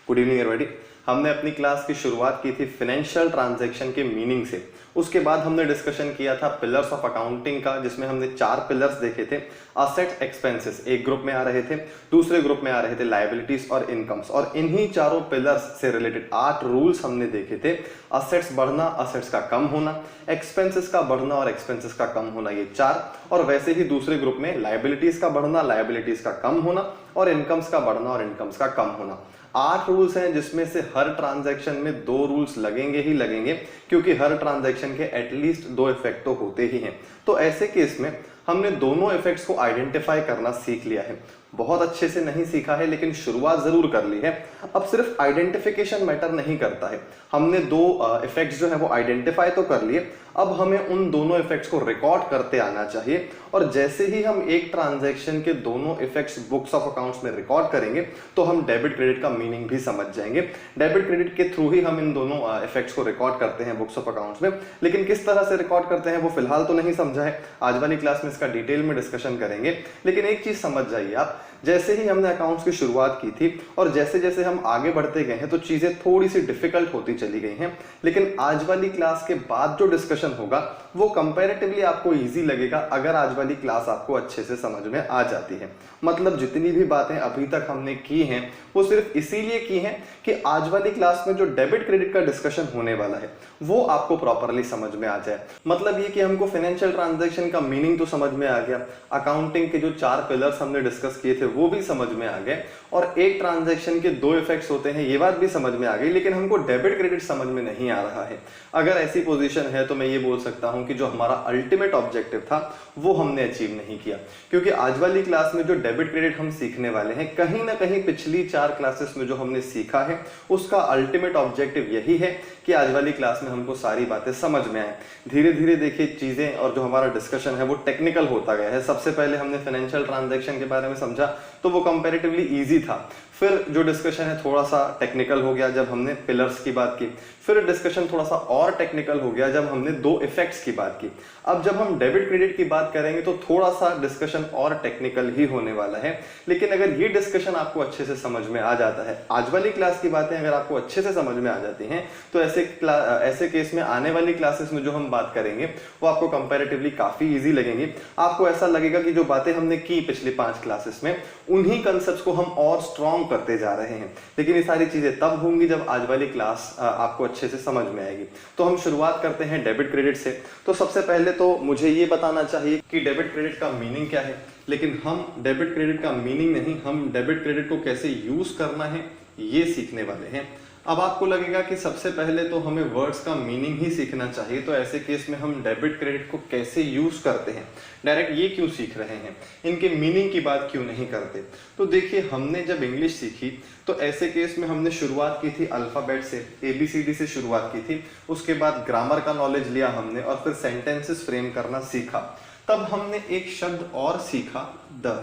Good evening everybody. हमने अपनी class की शुरुआत की थी फाइनेंशियल ट्रांजैक्शन के मीनिंग से। उसके बाद हमने डिस्कशन किया था पिलर्स ऑफ अकाउंटिंग का, जिसमें हमने 4 पिलर्स देखे थे। असेट्स एक्सपेंसेस एक ग्रुप में आ रहे थे, दूसरे ग्रुप में आ रहे थे लायबिलिटीज और इनकम्स, और इन्हीं चारों पिलर्स से रिलेटेड 8 रूल्स हमने देखे थे। असेट्स बढ़ना, असेट्स का कम होना, एक्सपेंसेस का बढ़ना और एक्सपेंसेस का कम होना, ये 4। और वैसे ही दूसरे ग्रुप में लायबिलिटीज का बढ़ना, लायबिलिटीज का कम होना और इनकम्स का बढ़ना और इनकम्स का कम होना। 8 रूल्स हैं, जिसमें से हर ट्रांजैक्शन में 2 रूल्स लगेंगे ही लगेंगे, क्योंकि हर ट्रांजैक्शन के एटलीस्ट 2 इफेक्ट तो होते ही हैं। तो ऐसे केस में हमने दोनों इफेक्ट्स को आइडेंटिफाई करना सीख लिया है। बहुत अच्छे से नहीं सीखा है, लेकिन शुरुआत जरूर कर ली है। अब सिर्फ आइडेंटिफिकेशन मैटर नहीं करता है। हमने 2 इफेक्ट्स जो है वो आइडेंटिफाई तो कर लिए, अब हमें उन दोनों इफेक्ट्स को रिकॉर्ड करते आना चाहिए। और जैसे ही हम एक ट्रांजैक्शन के दोनों इफेक्ट्स बुक्स ऑफ अकाउंट्स में रिकॉर्ड करेंगे, तो हम डेबिट क्रेडिट का मीनिंग भी समझ जाएंगे। डेबिट क्रेडिट के थ्रू ही हम इन दोनों इफेक्ट्स को रिकॉर्ड करते हैं बुक्स ऑफ अकाउंट्स में, लेकिन किस तरह से रिकॉर्ड करते हैं वो फिलहाल तो नहीं समझा है। आज वाली क्लास में इसका डिटेल में डिस्कशन करेंगे। लेकिन एक चीज समझ जाइए आप, जैसे ही हमने अकाउंट्स की शुरुआत की थी और जैसे जैसे हम आगे बढ़ते गए हैं, तो चीजें थोड़ी सी डिफिकल्ट होती चली गई हैं। लेकिन आज वाली क्लास के बाद जो डिस्कशन होगा वो कंपैरेटिवली आपको इजी लगेगा, अगर आज वाली क्लास आपको अच्छे से समझ में आ जाती है। मतलब जितनी भी बातें अभी तक हमने की हैं वो सिर्फ इसीलिए की हैं कि आज वाली क्लास में जो डेबिट क्रेडिट का डिस्कशन होने वाला है वो आपको प्रॉपरली समझ में आ जाए। मतलब ये कि हमको फाइनेंशियल ट्रांजैक्शन का मीनिंग तो समझ में आ गया, अकाउंटिंग के जो 4 पिलर्स हमने डिस्कस किए थे वो भी समझ में आ गए, और एक ट्रांजैक्शन के 2 इफेक्ट्स होते हैं ये बात भी समझ में आ गई। लेकिन हमको डेबिट क्रेडिट समझ में नहीं आ रहा है। अगर ऐसी पोजीशन है तो मैं ये बोल सकता हूं कि जो हमारा अल्टीमेट ऑब्जेक्टिव था वो हमने अचीव नहीं किया, क्योंकि आज वाली क्लास में जो डेबिट क्रेडिट हम सीखने वाले हैं, कहीं ना कहीं पिछली 4 क्लासेस में जो हमने सीखा है उसका अल्टीमेट ऑब्जेक्टिव यही है कि आज वाली क्लास में हमको सारी बातें समझ में आए। धीरे धीरे देखिए चीजें और जो हमारा डिस्कशन है वो टेक्निकल होता गया है। सबसे पहले हमने फाइनेंशियल ट्रांजैक्शन के बारे में समझा तो वो कंपैरेटिवली इजी था। फिर जो डिस्कशन है थोड़ा सा टेक्निकल हो गया जब हमने पिलर्स की बात की। फिर डिस्कशन थोड़ा सा और टेक्निकल हो गया जब हमने 2 इफेक्ट्स की बात की। अब जब हम डेबिट क्रेडिट की बात करेंगे तो थोड़ा सा डिस्कशन और टेक्निकल ही होने वाला है। लेकिन अगर ये डिस्कशन आपको अच्छे से समझ में आ जाता है, आज वाली क्लास की बातें अगर आपको अच्छे से समझ में आ जाती हैं, तो ऐसे केस में आने वाली क्लासेस में जो हम बात करेंगे वो आपको कंपैरेटिवली काफी इजी लगेंगी। आपको ऐसा लगेगा कि जो बातें हमने की पिछली 5 क्लासेस में, उन्हीं कंसेप्ट्स को हम और स्ट्रॉन्ग करते जा रहे हैं। लेकिन ये सारी चीजें तब होंगी जब आज वाली क्लास आपको अच्छे से समझ में आएगी। तो हम शुरुआत करते हैं डेबिट क्रेडिट से। तो सबसे पहले तो मुझे ये बताना चाहिए कि डेबिट क्रेडिट का मीनिंग क्या है। लेकिन हम डेबिट क्रेडिट का मीनिंग नहीं, हम डेबिट क्रेडिट को कैसे यूज करना है ये सीखने वाले हैं। अब आपको लगेगा कि सबसे पहले तो हमें वर्ड्स का मीनिंग ही सीखना चाहिए, तो ऐसे केस में हम डेबिट क्रेडिट को कैसे यूज करते हैं, डायरेक्ट ये क्यों सीख रहे हैं, इनके मीनिंग की बात क्यों नहीं करते। तो देखिए, हमने जब इंग्लिश सीखी तो ऐसे केस में हमने शुरुआत की थी अल्फाबेट से, ABCD से शुरुआत की थी। उसके बाद ग्रामर का नॉलेज लिया हमने और फिर सेंटेंसेस फ्रेम करना सीखा। तब हमने एक शब्द और सीखा, द।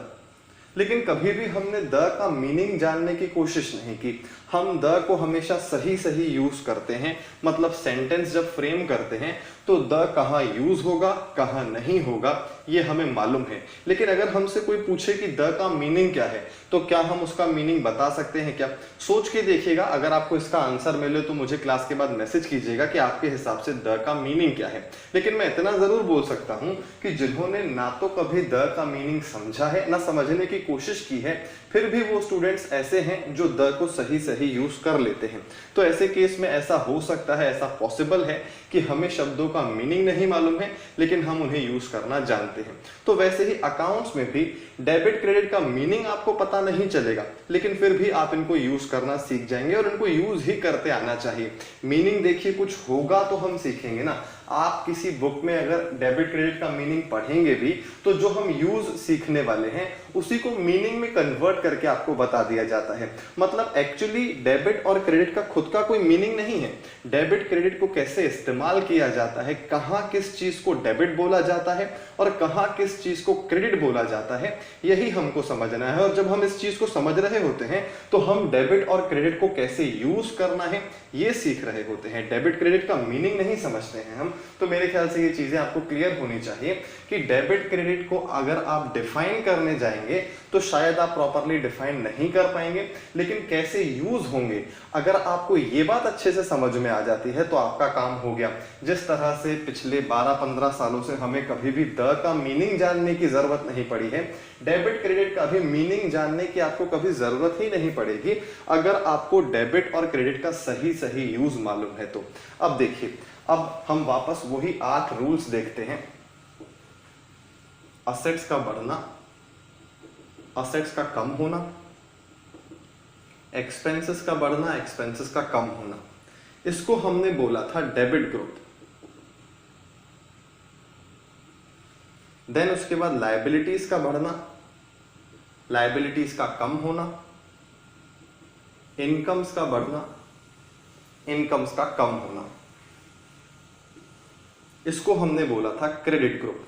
लेकिन कभी भी हमने द का मीनिंग जानने की कोशिश नहीं की। हम द को हमेशा सही सही यूज करते हैं। मतलब सेंटेंस जब फ्रेम करते हैं तो द कहाँ यूज होगा कहाँ नहीं होगा ये हमें मालूम है। लेकिन अगर हमसे कोई पूछे कि द का मीनिंग क्या है, तो क्या हम उसका मीनिंग बता सकते हैं क्या? सोच के देखिएगा। अगर आपको इसका आंसर मिले तो मुझे क्लास के बाद मैसेज कीजिएगा कि आपके हिसाब से द का मीनिंग क्या है। लेकिन मैं इतना जरूर बोल सकता हूं कि जिन्होंने ना तो कभी द का मीनिंग समझा है ना समझने की कोशिश की है, फिर भी वो स्टूडेंट्स ऐसे हैं जो द को सही सही यूज कर लेते हैं। तो ऐसे केस में ऐसा हो सकता है, ऐसा पॉसिबल है कि हमें शब्दों का मीनिंग नहीं मालूम है लेकिन हम उन्हें यूज करना जानते हैं। तो वैसे ही अकाउंट्स में भी डेबिट क्रेडिट का मीनिंग आपको पता नहीं चलेगा, लेकिन फिर भी आप इनको यूज करना सीख जाएंगे और इनको यूज ही करते आना चाहिए। मीनिंग देखिए, कुछ होगा तो हम सीखेंगे ना। आप किसी बुक में अगर डेबिट क्रेडिट का मीनिंग पढ़ेंगे भी तो जो हम यूज सीखने वाले हैं उसी को मीनिंग में कन्वर्ट करके आपको बता दिया जाता है। मतलब एक्चुअली डेबिट और क्रेडिट का खुद का कोई मीनिंग नहीं है। डेबिट क्रेडिट को कैसे इस्तेमाल किया जाता है, कहाँ किस चीज को डेबिट बोला जाता है और कहाँ किस चीज को क्रेडिट बोला जाता है, यही हमको समझना है। और जब हम इस चीज को समझ रहे होते हैं तो हम डेबिट और क्रेडिट को कैसे यूज करना है ये सीख रहे होते हैं। डेबिट क्रेडिट का मीनिंग नहीं समझते हैं हम। तो मेरे ख्याल से ये चीजें आपको क्लियर होनी चाहिए कि डेबिट क्रेडिट को अगर आप डिफाइन करने जाएंगे जाएंगे तो शायद आप प्रॉपरली डिफाइन नहीं कर पाएंगे, लेकिन कैसे यूज होंगे अगर आपको ये बात अच्छे से समझ में आ जाती है तो आपका काम हो गया। जिस तरह से पिछले 12-15 सालों से हमें कभी भी द का मीनिंग जानने की जरूरत नहीं पड़ी है, डेबिट क्रेडिट का भी मीनिंग जानने की आपको कभी जरूरत ही नहीं पड़ेगी अगर आपको डेबिट और क्रेडिट का सही सही यूज मालूम है तो। अब देखिए, अब हम वापस वही 8 रूल्स देखते हैं। असेट्स का बढ़ना, असेट्स का कम होना, एक्सपेंसेस का बढ़ना, एक्सपेंसेस का कम होना, इसको हमने बोला था डेबिट ग्रुप। देन उसके बाद लायबिलिटीज का बढ़ना, लायबिलिटीज का कम होना, इनकम्स का बढ़ना, इनकम्स का कम होना, इसको हमने बोला था क्रेडिट ग्रुप।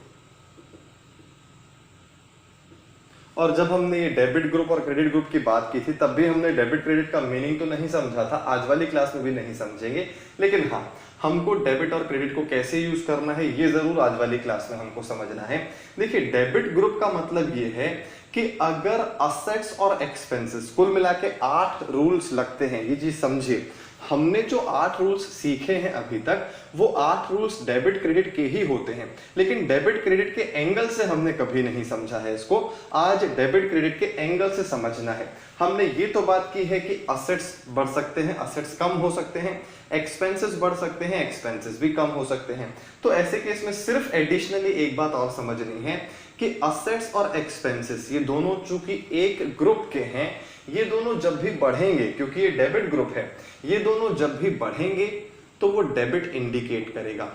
और जब हमने ये डेबिट ग्रुप और क्रेडिट ग्रुप की बात की थी तब भी हमने डेबिट क्रेडिट का मीनिंग तो नहीं समझा था, आज वाली क्लास में भी नहीं समझेंगे, लेकिन हाँ, हमको डेबिट और क्रेडिट को कैसे यूज करना है ये जरूर आज वाली क्लास में हमको समझना है। देखिए, डेबिट ग्रुप का मतलब ये है कि अगर असेट्स और एक्सपेंसेस कुल मिला के 8 रूल्स लगते हैं, ये चीज समझिए, हमने जो 8 रूल्स सीखे हैं अभी तक वो 8 रूल्स डेबिट क्रेडिट के ही होते हैं, लेकिन डेबिट क्रेडिट के एंगल से हमने कभी नहीं समझा है इसको। आज डेबिट क्रेडिट के एंगल से समझना है। हमने ये तो बात की है कि असेट्स बढ़ सकते हैं, असेट्स कम हो सकते हैं, एक्सपेंसेस बढ़ सकते हैं, एक्सपेंसेस भी कम हो सकते हैं। तो ऐसे केस में सिर्फ एडिशनली एक बात और समझनी है कि असेट्स और एक्सपेंसेस ये दोनों चूंकि एक ग्रुप के हैं, ये दोनों जब भी बढ़ेंगे, क्योंकि ये डेबिट ग्रुप है, ये दोनों जब भी बढ़ेंगे तो वो डेबिट इंडिकेट करेगा।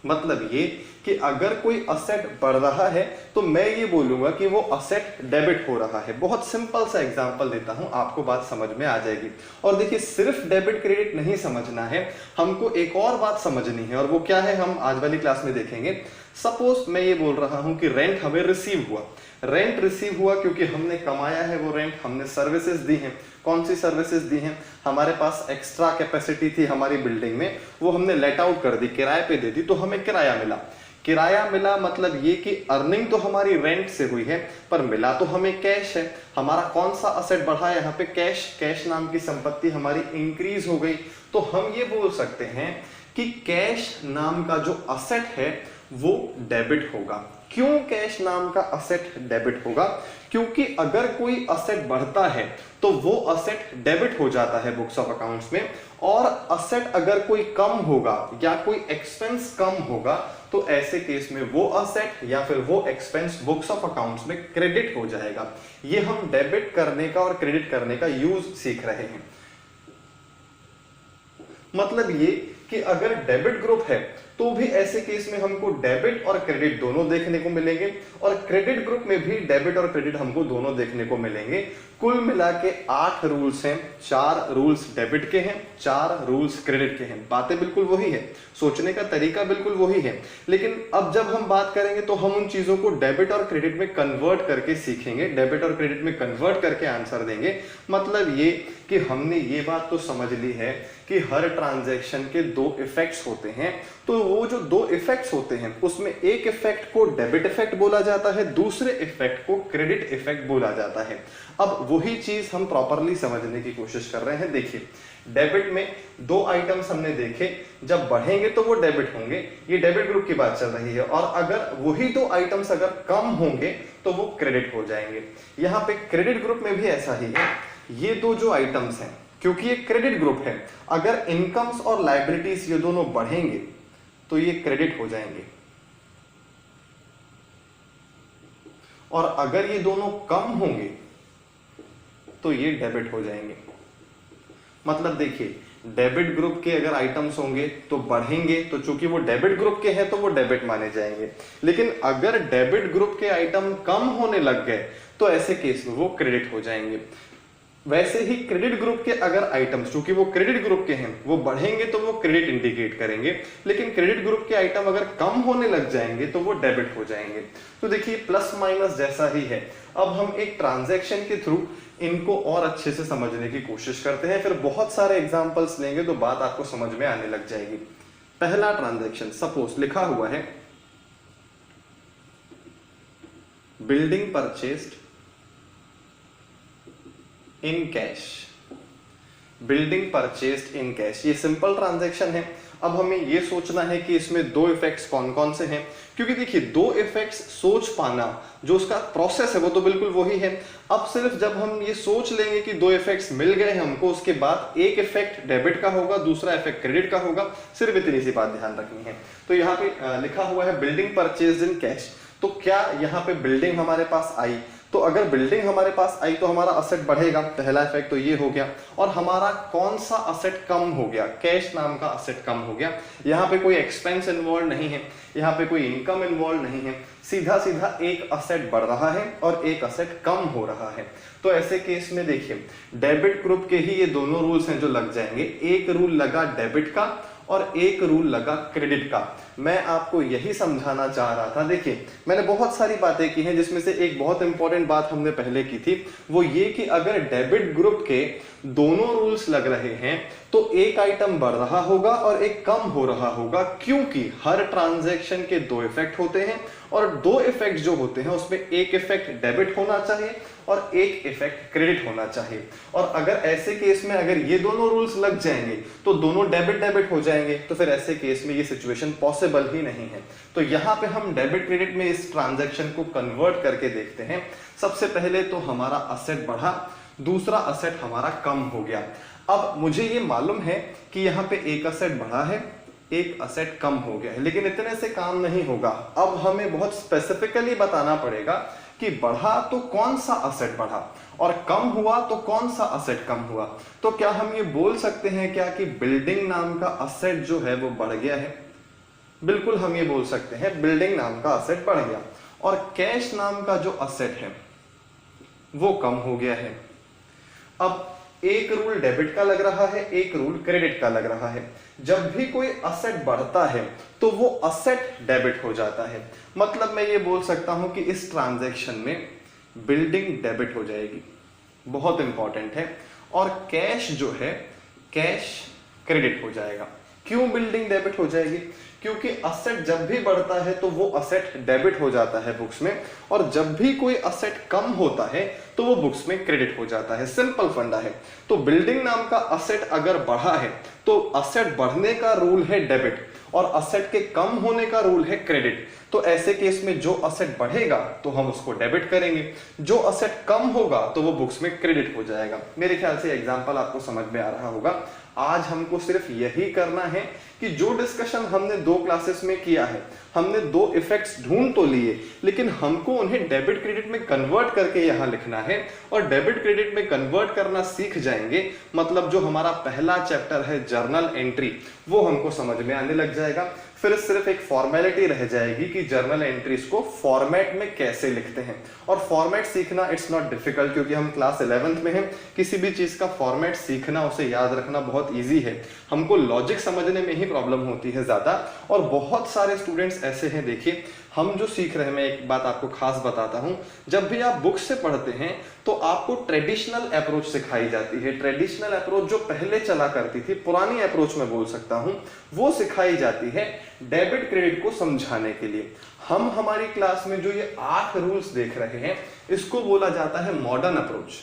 मतलब ये कि अगर कोई असेट बढ़ रहा है तो मैं ये बोलूंगा कि वो असेट डेबिट हो रहा है। बहुत सिंपल सा एग्जांपल देता हूं, आपको बात समझ में आ जाएगी। और देखिए, सिर्फ डेबिट क्रेडिट नहीं समझना है, हमको एक और बात समझनी है, और वो क्या है हम आज वाली क्लास में देखेंगे। सपोज मैं ये बोल रहा हूं कि रेंट हमें रिसीव हुआ, रेंट रिसीव हुआ क्योंकि हमने कमाया है वो रेंट, हमने सर्विसेज दी हैं। कौन सी सर्विसेज दी हैं? हमारे पास एक्स्ट्रा कैपेसिटी थी हमारी बिल्डिंग में, वो हमने लेट आउट कर दी, किराए पे दे दी, तो हमें किराया मिला। किराया मिला मतलब ये कि अर्निंग तो हमारी रेंट से हुई है, पर मिला तो हमें कैश है। हमारा कौन सा असेट बढ़ा है यहाँ पे? कैश। कैश नाम की संपत्ति हमारी इंक्रीज हो गई। तो हम ये बोल सकते हैं कि कैश नाम का जो असेट है वो डेबिट होगा। क्यों कैश नाम का असेट डेबिट होगा? क्योंकि अगर कोई असेट बढ़ता है तो वो असेट डेबिट हो जाता है बुक्स ऑफ अकाउंट्स में, और असेट अगर कोई कम होगा या कोई एक्सपेंस कम होगा तो ऐसे केस में वो असेट या फिर वो एक्सपेंस बुक्स ऑफ अकाउंट्स में क्रेडिट हो जाएगा। ये हम डेबिट करने का और क्रेडिट करने का यूज सीख रहे हैं। मतलब ये कि अगर डेबिट ग्रुप है तो भी ऐसे केस में हमको डेबिट और क्रेडिट दोनों देखने को मिलेंगे, और क्रेडिट ग्रुप में भी डेबिट और क्रेडिट हमको दोनों देखने को मिलेंगे। कुल मिला के 8 रूल्स हैं, 4 रूल्स डेबिट के हैं, 4 रूल्स क्रेडिट के हैं। बातें बिल्कुल वही है, सोचने का तरीका बिल्कुल वही है, लेकिन अब जब हम बात करेंगे तो हम उन चीजों को डेबिट और क्रेडिट में कन्वर्ट करके सीखेंगे, डेबिट और क्रेडिट में कन्वर्ट करके आंसर देंगे। मतलब ये कि हमने ये बात तो समझ ली है कि हर ट्रांजैक्शन के 2 इफेक्ट्स होते हैं, तो वो जो 2 इफेक्ट्स होते हैं उसमें एक इफेक्ट को डेबिट इफेक्ट बोला जाता है, दूसरे इफेक्ट को क्रेडिट इफेक्ट बोला जाता है। अब वही चीज हम प्रॉपरली समझने की कोशिश कर रहे हैं। देखिए, डेबिट में 2 आइटम्स हमने देखे, जब बढ़ेंगे तो वो डेबिट होंगे, ये डेबिट ग्रुप की बात चल रही है, और अगर वही 2 आइटम्स अगर कम होंगे तो वो क्रेडिट हो जाएंगे। यहाँ पे क्रेडिट ग्रुप में भी ऐसा ही है। ये 2 जो आइटम्स हैं, क्योंकि ये क्रेडिट ग्रुप है, अगर इनकम्स और लायबिलिटीज ये दोनों बढ़ेंगे तो ये क्रेडिट हो जाएंगे, और अगर ये दोनों कम होंगे तो ये डेबिट हो जाएंगे। मतलब देखिए, डेबिट ग्रुप के अगर आइटम्स होंगे तो बढ़ेंगे, तो चूंकि वो डेबिट ग्रुप के हैं तो वो डेबिट माने जाएंगे, लेकिन अगर डेबिट ग्रुप के आइटम कम होने लग गए तो ऐसे केस में वो क्रेडिट हो जाएंगे। वैसे ही क्रेडिट ग्रुप के अगर आइटम्स, चूंकि वो क्रेडिट ग्रुप के हैं, वो बढ़ेंगे तो वो क्रेडिट इंडिकेट करेंगे, लेकिन क्रेडिट ग्रुप के आइटम अगर कम होने लग जाएंगे तो वो डेबिट हो जाएंगे। तो देखिए, प्लस माइनस जैसा ही है। अब हम एक ट्रांजैक्शन के थ्रू इनको और अच्छे से समझने की कोशिश करते हैं, फिर बहुत सारे एग्जांपल्स लेंगे तो बात आपको समझ में आने लग जाएगी। पहला ट्रांजैक्शन, सपोज लिखा हुआ है building purchased in cash, building purchased in cash, ये सिंपल ट्रांजैक्शन है। अब हमें ये सोचना है कि इसमें दो इफेक्ट्स कौन कौन से हैं, क्योंकि देखिए दो इफेक्ट्स सोच पाना जो उसका प्रोसेस है वो तो बिल्कुल वही है। अब सिर्फ जब हम ये सोच लेंगे कि दो इफेक्ट्स मिल गए हैं हमको, उसके बाद एक इफेक्ट डेबिट का होगा, दूसरा इफेक्ट क्रेडिट का होगा, सिर्फ इतनी सी बात ध्यान रखनी है। तो यहाँ पे लिखा हुआ है बिल्डिंग परचेज्ड इन कैश, तो क्या यहाँ पे बिल्डिंग हमारे पास आई, तो अगर बिल्डिंग हमारे पास आई तो हमारा असेट बढ़ेगा, पहला इफेक्ट तो ये हो गया। और हमारा कौन सा असेट कम हो गया, कैश नाम का असेट कम हो गया। यहाँ पे कोई एक्सपेंस इन्वॉल्व नहीं है, यहाँ पे कोई इनकम इन्वॉल्व नहीं है, सीधा सीधा एक असेट बढ़ रहा है और एक असेट कम हो रहा है। तो ऐसे केस में देखिए डेबिट ग्रुप के ही ये दोनों रूल्स हैं जो लग जाएंगे, एक रूल लगा डेबिट का और एक रूल लगा क्रेडिट का। मैं आपको यही समझाना चाह रहा था। देखिए मैंने बहुत सारी बातें की हैं, जिसमें से एक बहुत इंपॉर्टेंट बात हमने पहले की थी, वो ये कि अगर डेबिट ग्रुप के दोनों रूल्स लग रहे हैं तो एक आइटम बढ़ रहा होगा और एक कम हो रहा होगा, क्योंकि हर ट्रांजैक्शन के दो इफेक्ट होते हैं और दो इफेक्ट जो होते हैं उसमें एक इफेक्ट डेबिट होना चाहिए और एक इफेक्ट क्रेडिट होना चाहिए। और अगर ऐसे केस में अगर ये दोनों रूल्स लग जाएंगे तो दोनों डेबिट डेबिट हो जाएंगे, तो फिर ऐसे केस में ये सिचुएशन पॉसिबल ही नहीं है। तो यहाँ पे हम डेबिट क्रेडिट में इस ट्रांजैक्शन को कन्वर्ट करके देखते हैं। सबसे पहले तो हमारा असेट बढ़ा, दूसरा असेट हमारा कम हो गया। अब मुझे ये मालूम है कि यहाँ पे एक असेट बढ़ा है, एक असेट कम हो गया है, लेकिन इतने से काम नहीं होगा। अब हमें बहुत स्पेसिफिकली बताना पड़ेगा कि बढ़ा तो कौन सा असेट बढ़ा और कम हुआ तो कौन सा असेट कम हुआ। तो क्या हम ये बोल सकते हैं क्या कि बिल्डिंग नाम का असेट जो है वो बढ़ गया है? बिल्कुल हम ये बोल सकते हैं, बिल्डिंग नाम का असेट बढ़ गया और कैश नाम का जो असेट है वो कम हो गया है। अब एक रूल डेबिट का लग रहा है, एक रूल क्रेडिट का लग रहा है। जब भी कोई असेट बढ़ता है तो वो असेट डेबिट हो जाता है। मतलब मैं ये बोल सकता हूं कि इस ट्रांजैक्शन में बिल्डिंग डेबिट हो जाएगी, बहुत इंपॉर्टेंट है। और कैश जो है, कैश क्रेडिट हो जाएगा। क्यों बिल्डिंग डेबिट हो जाएगी? क्योंकि असेट जब भी बढ़ता है तो वो असेट डेबिट हो जाता है बुक्स में, और जब भी कोई असेट कम होता है तो वो बुक्स में क्रेडिट हो जाता है। सिंपल फंडा है। तो बिल्डिंग नाम का असेट अगर बढ़ा है तो असेट बढ़ने का रूल है डेबिट और असेट के कम होने का रूल है क्रेडिट। तो ऐसे केस में जो असेट बढ़ेगा तो हम उसको डेबिट करेंगे, जो असेट कम होगा तो वो बुक्स में क्रेडिट हो जाएगा। मेरे ख्याल से एग्जांपल आपको समझ में आ रहा होगा। आज हमको सिर्फ यही करना है कि जो डिस्कशन हमने दो क्लासेस में किया है, हमने दो इफेक्ट्स ढूंढ तो लिए, लेकिन हमको उन्हें डेबिट क्रेडिट में कन्वर्ट करके यहां लिखना है। और डेबिट क्रेडिट में कन्वर्ट करना सीख जाएंगे, मतलब जो हमारा पहला चैप्टर है जर्नल एंट्री, वो हमको समझ में आने लग जाएगा। फिर सिर्फ एक फॉर्मेलिटी रह जाएगी कि जर्नल एंट्रीज को फॉर्मेट में कैसे लिखते हैं। और फॉर्मेट सीखना इट्स नॉट डिफिकल्ट, क्योंकि हम क्लास 11th में हैं। किसी भी चीज का फॉर्मेट सीखना, उसे याद रखना बहुत इजी है। हमको लॉजिक समझने में ही प्रॉब्लम होती है ज्यादा। और बहुत सारे स्टूडेंट्स ऐसे हैं, देखिए हम जो सीख रहे हैं, मैं एक बात आपको खास बताता हूं, जब भी आप बुक से पढ़ते हैं तो आपको ट्रेडिशनल अप्रोच सिखाई जाती है। ट्रेडिशनल अप्रोच जो पहले चला करती थी, पुरानी अप्रोच में बोल सकता हूं, वो सिखाई जाती है डेबिट क्रेडिट को समझाने के लिए। हम हमारी क्लास में जो ये 8 रूल्स देख रहे हैं, इसको बोला जाता है मॉडर्न अप्रोच।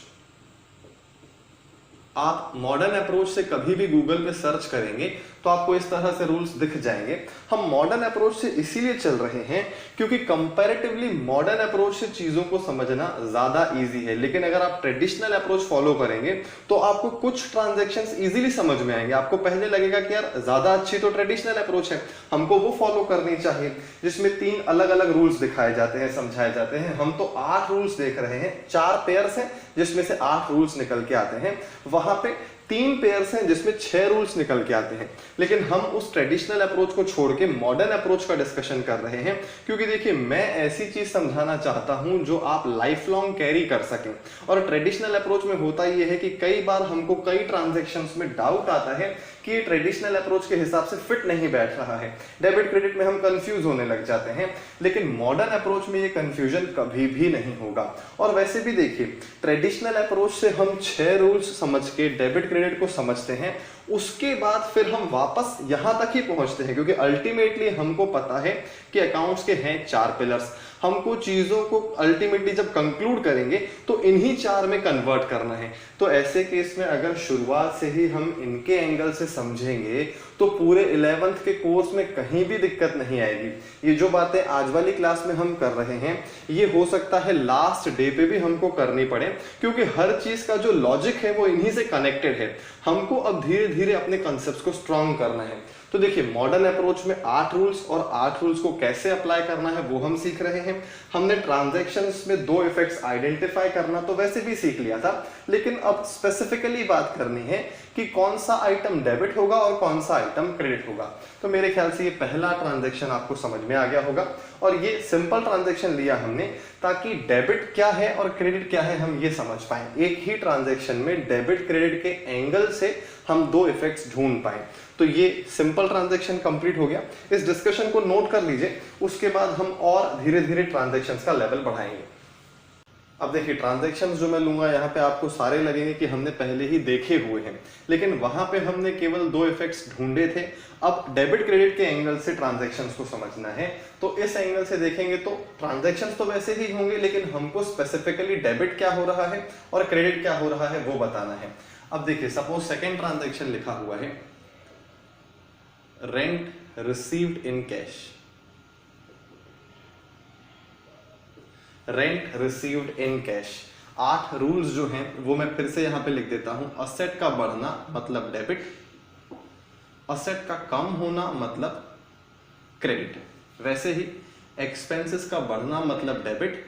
आप मॉडर्न अप्रोच से कभी भी गूगल पे सर्च करेंगे तो आपको इस तरह से रूल्स दिख जाएंगे। हम मॉडर्न अप्रोच से इसीलिए चल रहे हैं क्योंकि कंपैरेटिवली मॉडर्न अप्रोच से चीजों को समझना ज्यादा इजी है। लेकिन अगर आप ट्रेडिशनल अप्रोच फॉलो करेंगे तो आपको कुछ ट्रांजैक्शंस इजीली समझ में आएंगे। आपको पहले लगेगा कि यार ज्यादा अच्छी तो ट्रेडिशनल अप्रोच है, हमको वो फॉलो करनी चाहिए, जिसमें 3 अलग अलग रूल्स दिखाए जाते हैं, समझाए जाते हैं। हम तो 8 रूल्स देख रहे हैं, 4 पेयर्स हैं जिसमें से 8 रूल्स निकल के आते हैं, वहां पे 3 पेयर्स हैं जिसमें 6 रूल्स निकल के आते हैं। लेकिन हम उस ट्रेडिशनल अप्रोच को छोड़ के मॉडर्न अप्रोच का डिस्कशन कर रहे हैं, क्योंकि देखिए मैं ऐसी चीज समझाना चाहता हूं जो आप लाइफ लॉन्ग कैरी कर सकें। और ट्रेडिशनल अप्रोच में होता यह है कि कई बार हमको कई ट्रांजैक्शंस में डाउट आता है कि ये ट्रेडिशनल अप्रोच के हिसाब से फिट नहीं बैठ रहा है, डेबिट क्रेडिट में हम कंफ्यूज होने लग जाते हैं। लेकिन मॉडर्न अप्रोच में ये कंफ्यूजन कभी भी नहीं होगा। और वैसे भी देखिए ट्रेडिशनल अप्रोच से हम 6 रूल्स समझ के डेबिट क्रेडिट को समझते हैं, उसके बाद फिर हम वापस यहां तक ही पहुंचते हैं, क्योंकि अल्टीमेटली हमको पता है कि अकाउंट्स के हैं 4 पिलर्स। हमको चीजों को अल्टीमेटली जब कंक्लूड करेंगे तो इन्हीं चार में कन्वर्ट करना है। तो ऐसे केस में अगर शुरुआत से ही हम इनके एंगल से समझेंगे तो पूरे 11th के कोर्स में कहीं भी दिक्कत नहीं आएगी। ये जो बातें आज वाली क्लास में हम कर रहे हैं ये हो सकता है लास्ट डे पे भी हमको करनी पड़े, क्योंकि हर चीज का जो लॉजिक है वो इन्हीं से कनेक्टेड है। हमको अब धीरे धीरे अपने कॉन्सेप्ट्स को स्ट्रॉन्ग करना है। तो देखिए मॉडर्न अप्रोच में 8 रूल्स और 8 रूल्स को कैसे अप्लाई करना है वो हम सीख रहे हैं। हमने ट्रांजैक्शंस में 2 इफेक्ट्स आइडेंटिफाई करना तो वैसे भी सीख लिया था, लेकिन अब स्पेसिफिकली बात करनी है कि कौन सा आइटम डेबिट होगा और कौन सा आइटम क्रेडिट होगा। तो मेरे ख्याल से ये पहला ट्रांजैक्शन आपको समझ में आ गया होगा, और ये सिंपल ट्रांजैक्शन लिया हमने ताकि डेबिट क्या है और क्रेडिट क्या है हम ये समझ पाए। एक ही ट्रांजैक्शन में डेबिट क्रेडिट के एंगल से हम 2 इफेक्ट्स ढूंढ पाए। तो ये सिंपल ट्रांजैक्शन कंप्लीट हो गया। इस डिस्कशन को नोट कर लीजिए, उसके बाद हम और धीरे धीरे ट्रांजैक्शंस का लेवल बढ़ाएंगे। अब देखिए ट्रांजैक्शंस जो मैं लूंगा यहाँ पे आपको सारे लगेंगे कि हमने पहले ही देखे हुए हैं, लेकिन वहां पे हमने केवल 2 इफेक्ट्स ढूंढे थे। अब डेबिट क्रेडिट के एंगल से ट्रांजैक्शंस को समझना है, तो इस एंगल से देखेंगे तो ट्रांजैक्शंस तो वैसे ही होंगे, लेकिन हमको स्पेसिफिकली डेबिट क्या हो रहा है और क्रेडिट क्या हो रहा है वो बताना है। अब देखिए सपोज सेकेंड ट्रांजैक्शन लिखा हुआ है rent received in cash. Rent received in cash. 8 rules जो हैं वो मैं फिर से यहां पे लिख देता हूं। असेट का बढ़ना मतलब डेबिट, असेट का कम होना मतलब क्रेडिट। वैसे ही एक्सपेंसेस का बढ़ना मतलब डेबिट,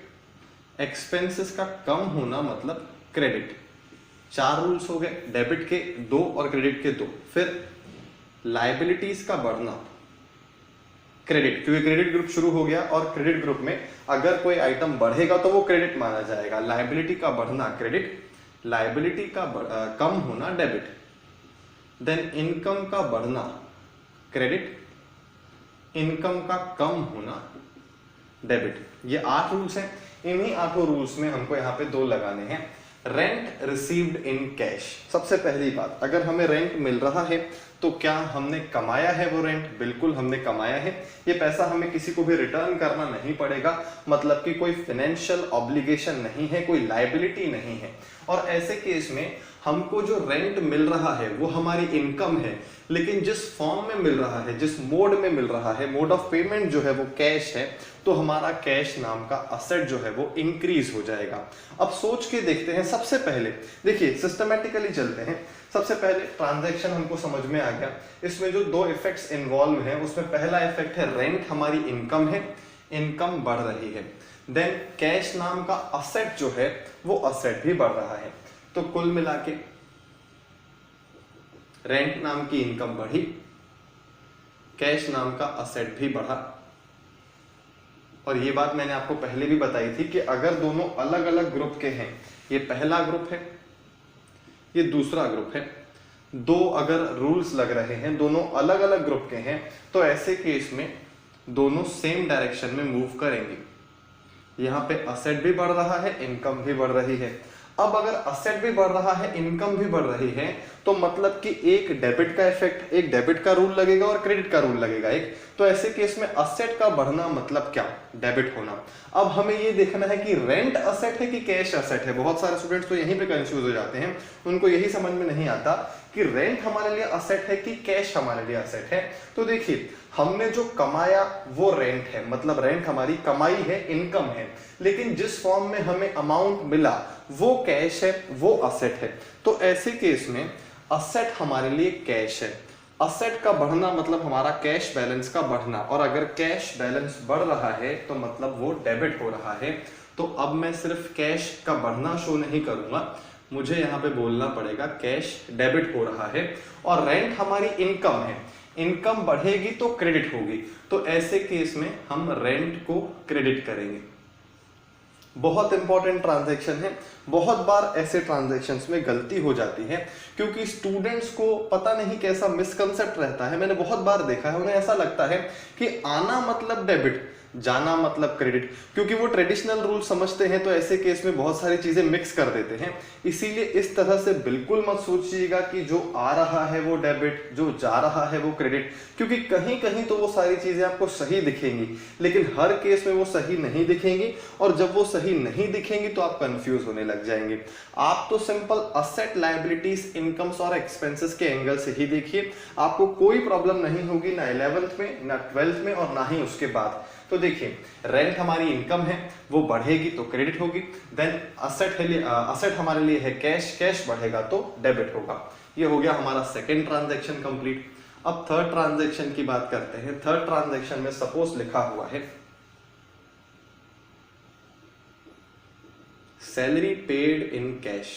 एक्सपेंसेस का कम होना मतलब क्रेडिट। 4 रूल्स हो गए, डेबिट के 2 और क्रेडिट के 2। फिर लायबिलिटीज का बढ़ना क्रेडिट, क्योंकि क्रेडिट ग्रुप शुरू हो गया और क्रेडिट ग्रुप में अगर कोई आइटम बढ़ेगा तो वो क्रेडिट माना जाएगा। लायबिलिटी का बढ़ना क्रेडिट, लायबिलिटी का कम होना डेबिट। देन इनकम का बढ़ना क्रेडिट, इनकम का कम होना डेबिट। ये 8 रूल्स हैं। इन्हीं 8 रूल्स में हमको यहाँ पे 2 लगाने हैं। Rent received in cash. सबसे पहली बात, अगर हमें रेंट मिल रहा है तो क्या हमने कमाया है वो रेंट? बिल्कुल हमने कमाया है। ये पैसा हमें किसी को भी रिटर्न करना नहीं पड़ेगा, मतलब कि कोई फाइनेंशियल ऑब्लिगेशन नहीं है, कोई लायबिलिटी नहीं है। और ऐसे केस में हमको जो रेंट मिल रहा है वो हमारी इनकम है, लेकिन जिस फॉर्म में मिल रहा है, जिस मोड में मिल रहा है, मोड ऑफ पेमेंट जो है वो कैश है, तो हमारा कैश नाम का असेट जो है वो इंक्रीज हो जाएगा। अब सोच के देखते हैं। सबसे पहले देखिए सिस्टमैटिकली चलते हैं। सबसे पहले ट्रांजैक्शन हमको समझ में आ गया। इसमें जो 2 इफेक्ट्स इन्वॉल्व हैं उसमें पहला इफेक्ट है रेंट हमारी इनकम है, इनकम बढ़ रही है। देन कैश नाम का असेट जो है वो असेट भी बढ़ रहा है। तो कुल मिला के रेंट नाम की इनकम बढ़ी, कैश नाम का असेट भी बढ़ा। और ये बात मैंने आपको पहले भी बताई थी कि अगर दोनों अलग अलग ग्रुप के हैं, ये पहला ग्रुप है, ये दूसरा ग्रुप है, 2 अगर रूल्स लग रहे हैं, दोनों अलग अलग ग्रुप के हैं, तो ऐसे केस में दोनों सेम डायरेक्शन में मूव करेंगे। यहां पे असेट भी बढ़ रहा है, इनकम भी बढ़ रही है। अब अगर असेट भी बढ़ रहा है, इनकम भी बढ़ रही है, तो मतलब कि एक डेबिट का इफेक्ट, एक डेबिट का रूल लगेगा और क्रेडिट का रूल लगेगा एक। तो ऐसे केस में असेट का बढ़ना मतलब क्या? डेबिट होना। अब हमें ये देखना है कि रेंट असेट है कि कैश असेट है। बहुत सारे स्टूडेंट्स तो यहीं पे कंफ्यूज हो जाते हैं, उनको यही समझ में नहीं आता कि रेंट हमारे लिए असेट है कि कैश हमारे लिए असेट है। तो देखिए हमने जो कमाया वो रेंट है, मतलब रेंट हमारी कमाई है, इनकम है, लेकिन जिस फॉर्म में हमें अमाउंट मिला वो कैश है, वो असेट है। तो ऐसे केस में असेट हमारे लिए कैश है। असेट का बढ़ना मतलब हमारा कैश बैलेंस का बढ़ना, और अगर कैश बैलेंस बढ़ रहा है तो मतलब वो डेबिट हो रहा है। तो अब मैं सिर्फ कैश का बढ़ना शो नहीं करूंगा, मुझे यहाँ पे बोलना पड़ेगा कैश डेबिट हो रहा है। और रेंट हमारी इनकम है, इनकम बढ़ेगी तो क्रेडिट होगी। तो ऐसे केस में हम रेंट को क्रेडिट करेंगे। बहुत इंपॉर्टेंट ट्रांजैक्शन है। बहुत बार ऐसे ट्रांजैक्शंस में गलती हो जाती है, क्योंकि स्टूडेंट्स को पता नहीं कैसा मिसकंसेप्ट रहता है। मैंने बहुत बार देखा है, उन्हें ऐसा लगता है कि आना मतलब डेबिट, जाना मतलब क्रेडिट, क्योंकि वो ट्रेडिशनल रूल समझते हैं तो ऐसे केस में बहुत सारी चीजें मिक्स कर देते हैं। इसीलिए इस तरह से बिल्कुल मत सोचिएगा कि जो आ रहा है वो डेबिट, जो जा रहा है वो क्रेडिट, क्योंकि कहीं कहीं तो वो सारी चीजें आपको सही दिखेंगी लेकिन हर केस में वो सही नहीं दिखेंगी, और जब वो सही नहीं दिखेंगी तो आप कंफ्यूज होने लग जाएंगे। आप तो सिंपल असेट, लायबिलिटीज, इनकम्स और एक्सपेंसेस के एंगल से ही देखिए, आपको कोई प्रॉब्लम नहीं होगी, ना 11th में, ना 12th में, और ना ही उसके बाद। तो देखिए, रेंट हमारी इनकम है, वो बढ़ेगी तो क्रेडिट होगी। देन असेट हमारे लिए है कैश, कैश बढ़ेगा तो डेबिट होगा। ये हो गया हमारा सेकेंड ट्रांजैक्शन कंप्लीट। अब थर्ड ट्रांजैक्शन की बात करते हैं। थर्ड ट्रांजैक्शन में सपोज लिखा हुआ है salary paid in cash.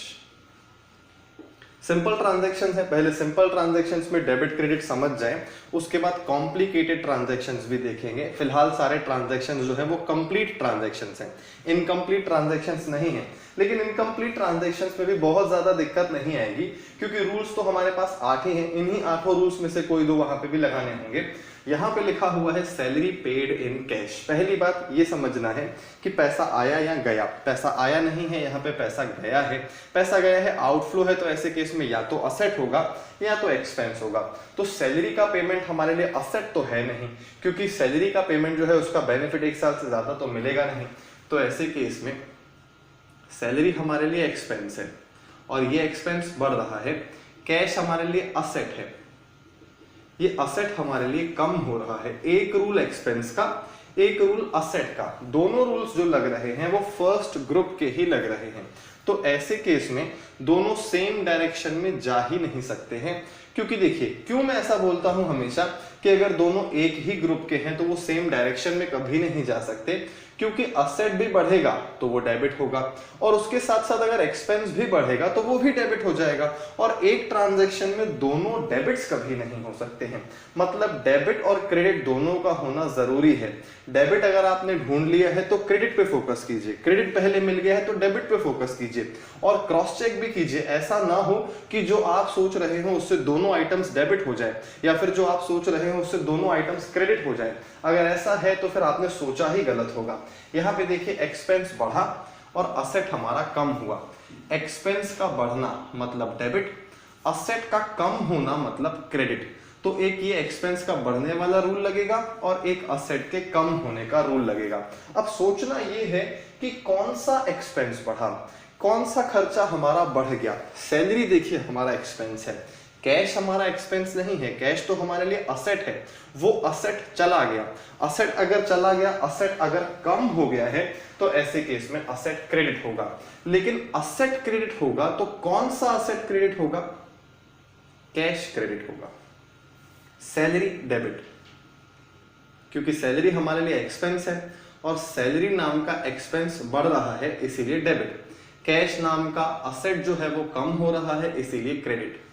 Simple transactions है, पहले सिंपल ट्रांजैक्शंस में डेबिट क्रेडिट समझ जाए, उसके बाद कॉम्प्लिकेटेड ट्रांजैक्शंस भी देखेंगे। फिलहाल सारे ट्रांजैक्शंस जो है वो कंप्लीट ट्रांजैक्शंस हैं, इनकम्प्लीट ट्रांजैक्शंस नहीं है। लेकिन इनकम्प्लीट ट्रांजैक्शंस में भी बहुत ज्यादा दिक्कत नहीं आएगी, क्योंकि रूल्स तो हमारे पास 8 ही हैं, इन्हीं 8 रूल्स में से कोई 2 वहां पे भी लगाने होंगे। यहाँ पे लिखा हुआ है सैलरी पेड इन कैश। पहली बात ये समझना है कि पैसा आया या गया। पैसा आया नहीं है, यहाँ पे पैसा गया है। पैसा गया है, आउटफ्लो है, तो ऐसे केस में या तो असेट होगा या तो एक्सपेंस होगा। तो सैलरी का पेमेंट हमारे लिए असेट तो है नहीं, क्योंकि सैलरी का पेमेंट जो है उसका बेनिफिट 1 साल से ज्यादा तो मिलेगा नहीं। तो ऐसे केस में सैलरी हमारे लिए एक्सपेंस है और ये एक्सपेंस बढ़ रहा है। कैश हमारे लिए असेट है, ये असेट हमारे लिए कम हो रहा है। एक रूल एक्सपेंस का, एक रूल असेट का, दोनों रूल्स जो लग रहे हैं वो फर्स्ट ग्रुप के ही लग रहे हैं। तो ऐसे केस में दोनों सेम डायरेक्शन में जा ही नहीं सकते हैं, क्योंकि देखिए, क्यों मैं ऐसा बोलता हूं हमेशा कि अगर दोनों एक ही ग्रुप के हैं तो वो सेम डायरेक्शन में कभी नहीं जा सकते, क्योंकि असेट भी बढ़ेगा तो वो डेबिट होगा, और उसके साथ साथ अगर एक्सपेंस भी बढ़ेगा तो वो भी डेबिट हो जाएगा, और एक ट्रांजैक्शन में दोनों डेबिट्स कभी नहीं हो सकते हैं। मतलब डेबिट और क्रेडिट दोनों का होना जरूरी है। डेबिट अगर आपने ढूंढ लिया है तो क्रेडिट पे फोकस कीजिए, क्रेडिट पहले मिल गया है तो डेबिट पे फोकस कीजिए, और क्रॉस चेक भी कीजिए। ऐसा ना हो कि जो आप सोच रहे हो उससे दोनों आइटम्स डेबिट हो जाए, या फिर जो आप सोच रहे हो उससे दोनों आइटम्स क्रेडिट हो जाए। अगर ऐसा है तो फिर आपने सोचा ही गलत होगा। यहाँ पे देखिए, एक्सपेंस बढ़ा और असेट हमारा कम हुआ। एक्सपेंस का बढ़ना मतलब डेबिट, असेट का कम होना मतलब क्रेडिट। तो एक ये एक्सपेंस का बढ़ने वाला रूल लगेगा और एक असेट के कम होने का रूल लगेगा। अब सोचना ये है कि कौन सा एक्सपेंस बढ़ा, कौन सा खर्चा हमारा बढ़ गया। सैलरी देखिए हमारा एक्सपेंस है, कैश हमारा एक्सपेंस नहीं है, कैश तो हमारे लिए असेट है। वो असेट चला गया, असेट अगर चला गया, असेट अगर कम हो गया है तो ऐसे केस में असेट क्रेडिट होगा। लेकिन असेट क्रेडिट होगा तो कौन सा असेट क्रेडिट होगा? कैश क्रेडिट होगा, सैलरी डेबिट, क्योंकि सैलरी हमारे लिए एक्सपेंस है और सैलरी नाम का एक्सपेंस बढ़ रहा है इसीलिए डेबिट। कैश नाम का असेट जो है वो कम हो रहा है इसीलिए क्रेडिट।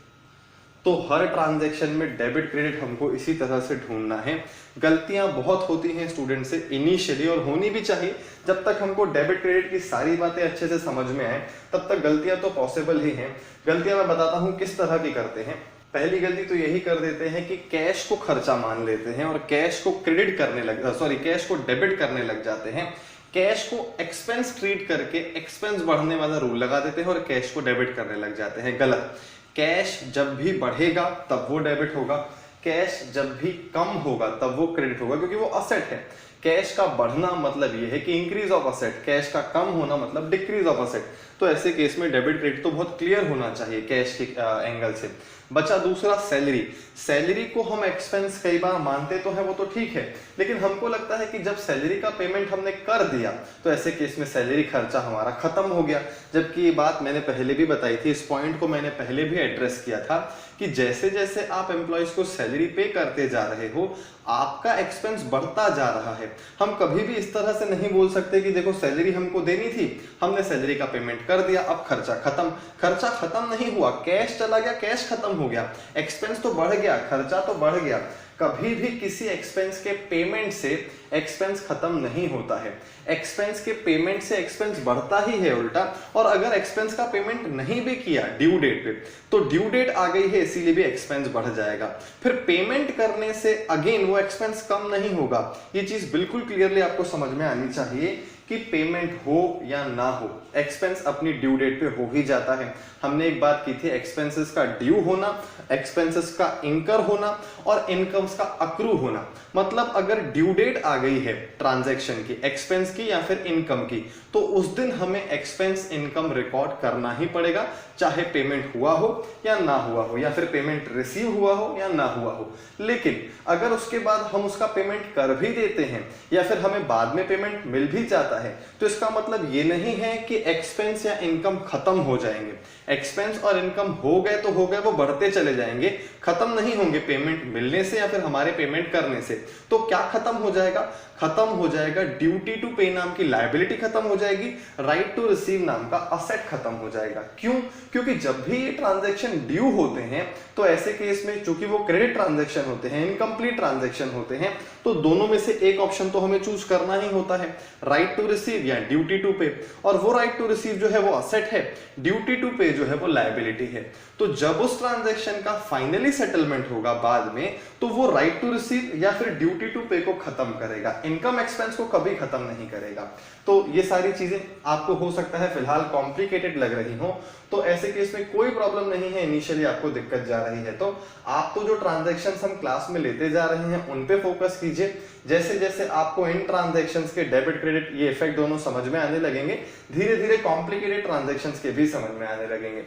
तो हर ट्रांजैक्शन में डेबिट क्रेडिट हमको इसी तरह से ढूंढना है। गलतियां बहुत होती हैं स्टूडेंट से इनिशियली, और होनी भी चाहिए। जब तक हमको डेबिट क्रेडिट की सारी बातें अच्छे से समझ में आए तब तक गलतियां तो पॉसिबल ही हैं। गलतियां मैं बताता हूं किस तरह की करते हैं। पहली गलती तो यही कर देते हैं कि कैश को खर्चा मान लेते हैं और कैश को क्रेडिट करने कैश को डेबिट करने लग जाते हैं। कैश को एक्सपेंस ट्रीट करके एक्सपेंस बढ़ने वाला रूल लगा देते हैं और कैश को डेबिट करने लग जाते हैं। गलत। कैश जब भी बढ़ेगा तब वो डेबिट होगा, कैश जब भी कम होगा तब वो क्रेडिट होगा, क्योंकि वो असेट है। कैश का बढ़ना मतलब ये है कि इंक्रीज ऑफ असेट, कैश का कम होना मतलब डिक्रीज ऑफ असेट। तो ऐसे केस में डेबिट क्रेडिट तो बहुत क्लियर होना चाहिए कैश के एंगल से। बचा दूसरा सैलरी। सैलरी को हम एक्सपेंस कई बार मानते तो हैं, वो तो ठीक है, लेकिन हमको लगता है कि जब सैलरी का पेमेंट हमने कर दिया तो ऐसे केस में सैलरी खर्चा हमारा खत्म हो गया। जबकि ये बात मैंने पहले भी बताई थी, इस पॉइंट को मैंने पहले भी एड्रेस किया था कि जैसे जैसे आप एम्प्लॉयज को सैलरी पे करते जा रहे हो आपका एक्सपेंस बढ़ता जा रहा है। हम कभी भी इस तरह से नहीं बोल सकते कि देखो सैलरी हमको देनी थी, हमने सैलरी का पेमेंट कर दिया, अब खर्चा खत्म। खर्चा खत्म नहीं हुआ, कैश चला गया, कैश खत्म हो गया, एक्सपेंस तो बढ़ गया, खर्चा तो बढ़ गया। कभी भी किसी एक्सपेंस के पेमेंट से एक्सपेंस खत्म नहीं होता है। एक्सपेंस के पेमेंट से एक्सपेंस बढ़ता ही है उल्टा। और अगर एक्सपेंस का पेमेंट नहीं भी किया ड्यू डेट पे, तो ड्यू डेट आ गई है इसीलिए भी एक्सपेंस बढ़ जाएगा। फिर पेमेंट करने से अगेन वो एक्सपेंस कम नहीं होगा। ये चीज बिल्कुल क्लियरली आपको समझ में आनी चाहिए कि पेमेंट हो या ना हो, एक्सपेंस अपनी ड्यू डेट पे हो ही जाता है। हमने एक बात की थी, एक्सपेंसेस का ड्यू होना, एक्सपेंसेस का इंकर होना और इनकम्स का अक्रू होना। मतलब अगर ड्यू डेट आ गई है ट्रांजैक्शन की, एक्सपेंस की या फिर इनकम की, तो उस दिन हमें एक्सपेंस इनकम रिकॉर्ड करना ही पड़ेगा, चाहे पेमेंट हुआ हो या ना हुआ हो, या फिर पेमेंट रिसीव हुआ हो या ना हुआ हो। लेकिन अगर उसके बाद हम उसका पेमेंट कर भी देते हैं या फिर हमें बाद में पेमेंट मिल भी जाता है, तो इसका मतलब ये नहीं है कि एक्सपेंस या इनकम खत्म हो जाएंगे। एक्सपेंस और इनकम हो गए तो हो गए, वो बढ़ते चले जाएंगे, खत्म नहीं होंगे पेमेंट मिलने से या फिर हमारे पेमेंट करने से। तो क्या खत्म हो जाएगा? खत्म हो जाएगा ड्यूटी टू पे नाम की लायबिलिटी खत्म हो जाएगी, राइट टू रिसीव नाम का असेट खत्म हो जाएगा। क्यों? क्योंकि जब भी ये ट्रांजैक्शन ड्यू होते हैं तो ऐसे केस में चूंकि वो क्रेडिट ट्रांजैक्शन होते हैं, इनकम्प्लीट ट्रांजैक्शन होते हैं, तो दोनों में से एक ऑप्शन तो हमें चूज करना ही होता है, राइट टू रिसीव या ड्यूटी टू पे। और वो राइट टू रिसीव जो है वो असेट है, ड्यूटी टू पे जो है वो लायबिलिटी है। तो जब उस ट्रांजैक्शन का फाइनली सेटलमेंट होगा बाद में, तो वो राइट टू रिसीव या फिर ड्यूटी टू पे को खत्म करेगा, इनकम एक्सपेंस को कभी खत्म नहीं करेगा। तो ये सारी चीजें आपको हो सकता है फिलहाल कॉम्प्लिकेटेड लग रही हो, तो ऐसे केस में कोई प्रॉब्लम नहीं है। इनिशियली आपको दिक्कत जा रही है तो आप तो जो ट्रांजैक्शंस हम क्लास में लेते जा रहे हैं उन पे फोकस कीजिए। जैसे जैसे आपको इन ट्रांजैक्शंस के डेबिट क्रेडिट ये इफेक्ट दोनों समझ में आने लगेंगे, धीरे धीरे कॉम्प्लिकेटेड ट्रांजैक्शंस के भी समझ में आने लगेंगे।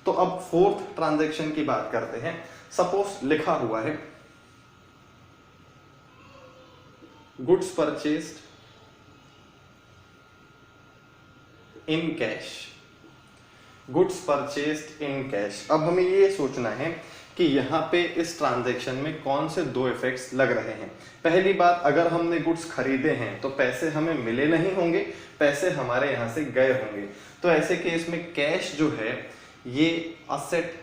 तो अब फोर्थ ट्रांजैक्शन की बात करते हैं। सपोज लिखा हुआ है goods purchased in cash, goods purchased in cash. अब हमें ये सोचना है कि यहाँ पे इस ट्रांजैक्शन में कौन से दो इफेक्ट्स लग रहे हैं। पहली बात, अगर हमने गुड्स खरीदे हैं तो पैसे हमें मिले नहीं होंगे, पैसे हमारे यहाँ से गए होंगे। तो ऐसे केस में कैश जो है ये असेट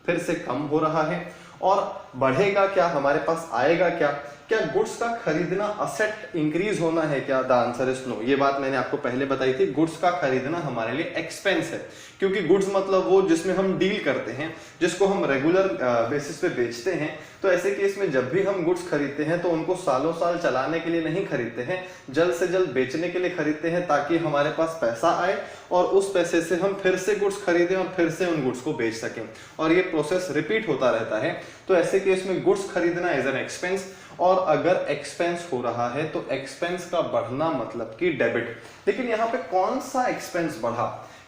फिर से कम हो रहा है। और बढ़ेगा क्या, हमारे पास आएगा क्या? क्या गुड्स का खरीदना असेट इंक्रीज होना है क्या? The answer is no. ये बात मैंने आपको पहले बताई थी, गुड्स का खरीदना हमारे लिए एक्सपेंस है, क्योंकि गुड्स मतलब वो जिसमें हम डील करते हैं, जिसको हम रेगुलर बेसिस पे बेचते हैं। तो ऐसे केस में जब भी हम गुड्स खरीदते हैं तो उनको सालों साल चलाने के लिए नहीं खरीदते हैं, जल्द से जल्द बेचने के लिए खरीदते हैं, ताकि हमारे पास पैसा आए और उस पैसे से हम फिर से गुड्स खरीदें और फिर से उन गुड्स को बेच सकें। और ये प्रोसेस रिपीट होता रहता है। तो ऐसे केस में गुड्स खरीदना इज एन एक्सपेंस। और अगर एक्सपेंस हो रहा है तो एक्सपेंस का बढ़ना मतलब कि डेबिट। लेकिन यहाँ पे कौन सा एक्सपेंस बढ़ा?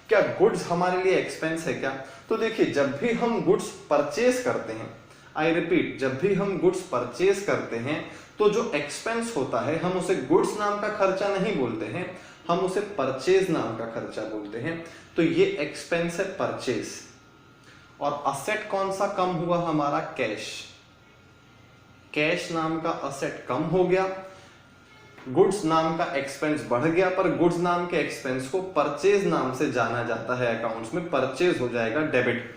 क्या गुड्स हमारे लिए एक्सपेंस है क्या? तो देखिए, जब भी हम गुड्स परचेज करते हैं, आई रिपीट, जब भी हम गुड्स परचेज करते हैं तो जो एक्सपेंस होता है हम उसे गुड्स नाम का खर्चा नहीं बोलते हैं, हम उसे परचेज नाम का खर्चा बोलते हैं। तो ये एक्सपेंस है परचेज। और असेट कौन सा कम हुआ हमारा? कैश। कैश नाम का असेट कम हो गया, गुड्स नाम का एक्सपेंस बढ़ गया, पर गुड्स नाम के एक्सपेंस को परचेज नाम से जाना जाता है अकाउंट्स में, परचेज हो जाएगा डेबिट।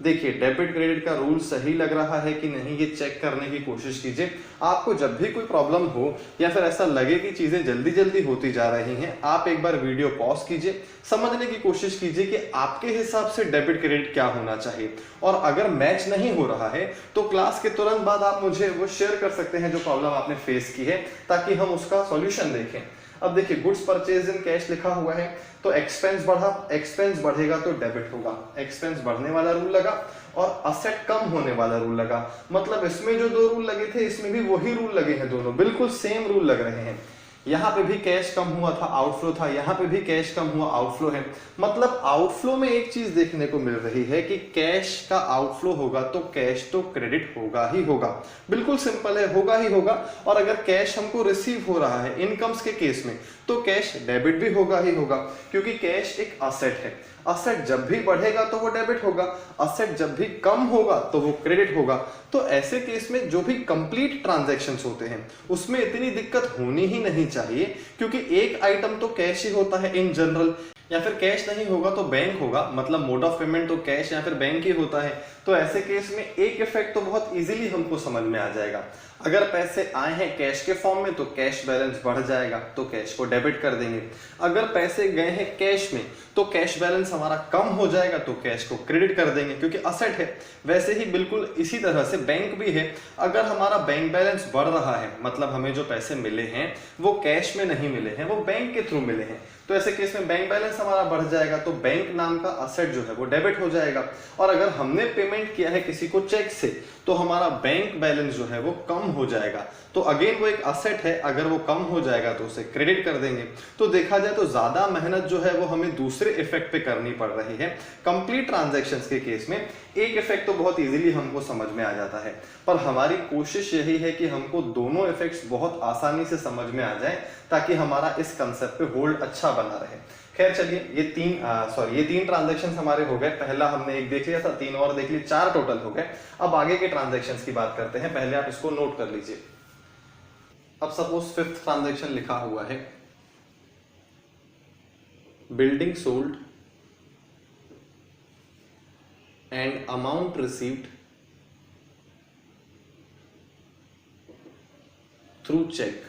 देखिए, डेबिट क्रेडिट का रूल सही लग रहा है कि नहीं, ये चेक करने की कोशिश कीजिए। आपको जब भी कोई प्रॉब्लम हो या फिर ऐसा लगे कि चीजें जल्दी जल्दी होती जा रही हैं, आप एक बार वीडियो पॉज कीजिए, समझने की कोशिश कीजिए कि आपके हिसाब से डेबिट क्रेडिट क्या होना चाहिए। और अगर मैच नहीं हो रहा है तो क्लास के तुरंत बाद आप मुझे वो शेयर कर सकते हैं जो प्रॉब्लम आपने फेस की है, ताकि हम उसका सॉल्यूशन देखें। अब देखिए, गुड्स परचेज इन कैश लिखा हुआ है तो एक्सपेंस बढ़ा, एक्सपेंस बढ़ेगा तो डेबिट होगा। एक्सपेंस बढ़ने वाला रूल लगा और असेट कम होने वाला रूल लगा। मतलब इसमें जो दो रूल लगे थे इसमें भी वही रूल लगे हैं, दोनों बिल्कुल सेम रूल लग रहे हैं। यहाँ पे भी कैश कम हुआ था, आउटफ्लो था, यहाँ पे भी कैश कम हुआ, आउटफ्लो है। मतलब आउटफ्लो में एक चीज देखने को मिल रही है कि कैश का आउटफ्लो होगा तो कैश तो क्रेडिट होगा ही होगा, बिल्कुल सिंपल है, होगा ही होगा। और अगर कैश हमको रिसीव हो रहा है इनकम्स के केस में तो कैश डेबिट भी होगा ही होगा, क्योंकि कैश एक असेट है। असेट जब भी बढ़ेगा तो वो डेबिट होगा, असेट जब भी कम होगा तो वो क्रेडिट होगा। तो ऐसे केस में जो भी कंप्लीट ट्रांजैक्शंस होते हैं उसमें इतनी दिक्कत होनी ही नहीं चाहिए, क्योंकि एक आइटम तो कैश ही होता है इन जनरल, या फिर कैश नहीं होगा तो बैंक होगा, मतलब मोड ऑफ पेमेंट तो कैश या फिर बैंक ही होता है। तो ऐसे केस में एक इफेक्ट तो बहुत इजीली हमको समझ में आ जाएगा। अगर पैसे आए हैं कैश के फॉर्म में तो कैश बैलेंस बढ़ जाएगा, तो कैश को डेबिट कर देंगे। अगर पैसे गए हैं कैश में तो कैश बैलेंस हमारा कम हो जाएगा, तो कैश को क्रेडिट कर देंगे क्योंकि असेट है। वैसे ही बिल्कुल इसी तरह से बैंक भी है। अगर हमारा बैंक बैलेंस बढ़ रहा है, मतलब हमें जो पैसे मिले हैं वो कैश में नहीं मिले हैं, वो बैंक के थ्रू मिले हैं, तो ऐसे केस में बैंक बैलेंस हमारा बढ़ जाएगा, तो बैंक नाम का असेट जो है वो डेबिट हो जाएगा। और अगर हमने पेमेंट किया है किसी को चेक से तो हमारा बैंक बैलेंस जो है वो कम हो जाएगा। तो अगेन वो एक असेट है, अगर वो कम हो जाएगा तो उसे क्रेडिट कर देंगे। तो देखा जाए तो ज्यादा मेहनत जो है वो हमें दूसरे इफेक्ट पे करनी पड़ रही है। कंप्लीट ट्रांजैक्शंस के केस में एक इफेक्ट तो बहुत इजीली हमको समझ में आ जाता है, पर हमारी कोशिश यही है कि हमको दोनों इफेक्ट्स बहुत आसानी से समझ में आ जाए ताकि हमारा इस कंसेप्ट पे होल्ड अच्छा बना रहे। खैर चलिए, ये तीन ट्रांजैक्शंस हमारे हो गए। पहला हमने एक देख लिया था, 3 और देख लिए, 4 टोटल हो गए। अब आगे के ट्रांजैक्शंस की बात करते हैं। पहले आप इसको नोट कर लीजिए। अब सपोज 5th ट्रांजैक्शन लिखा हुआ है, building sold and amount received through cheque.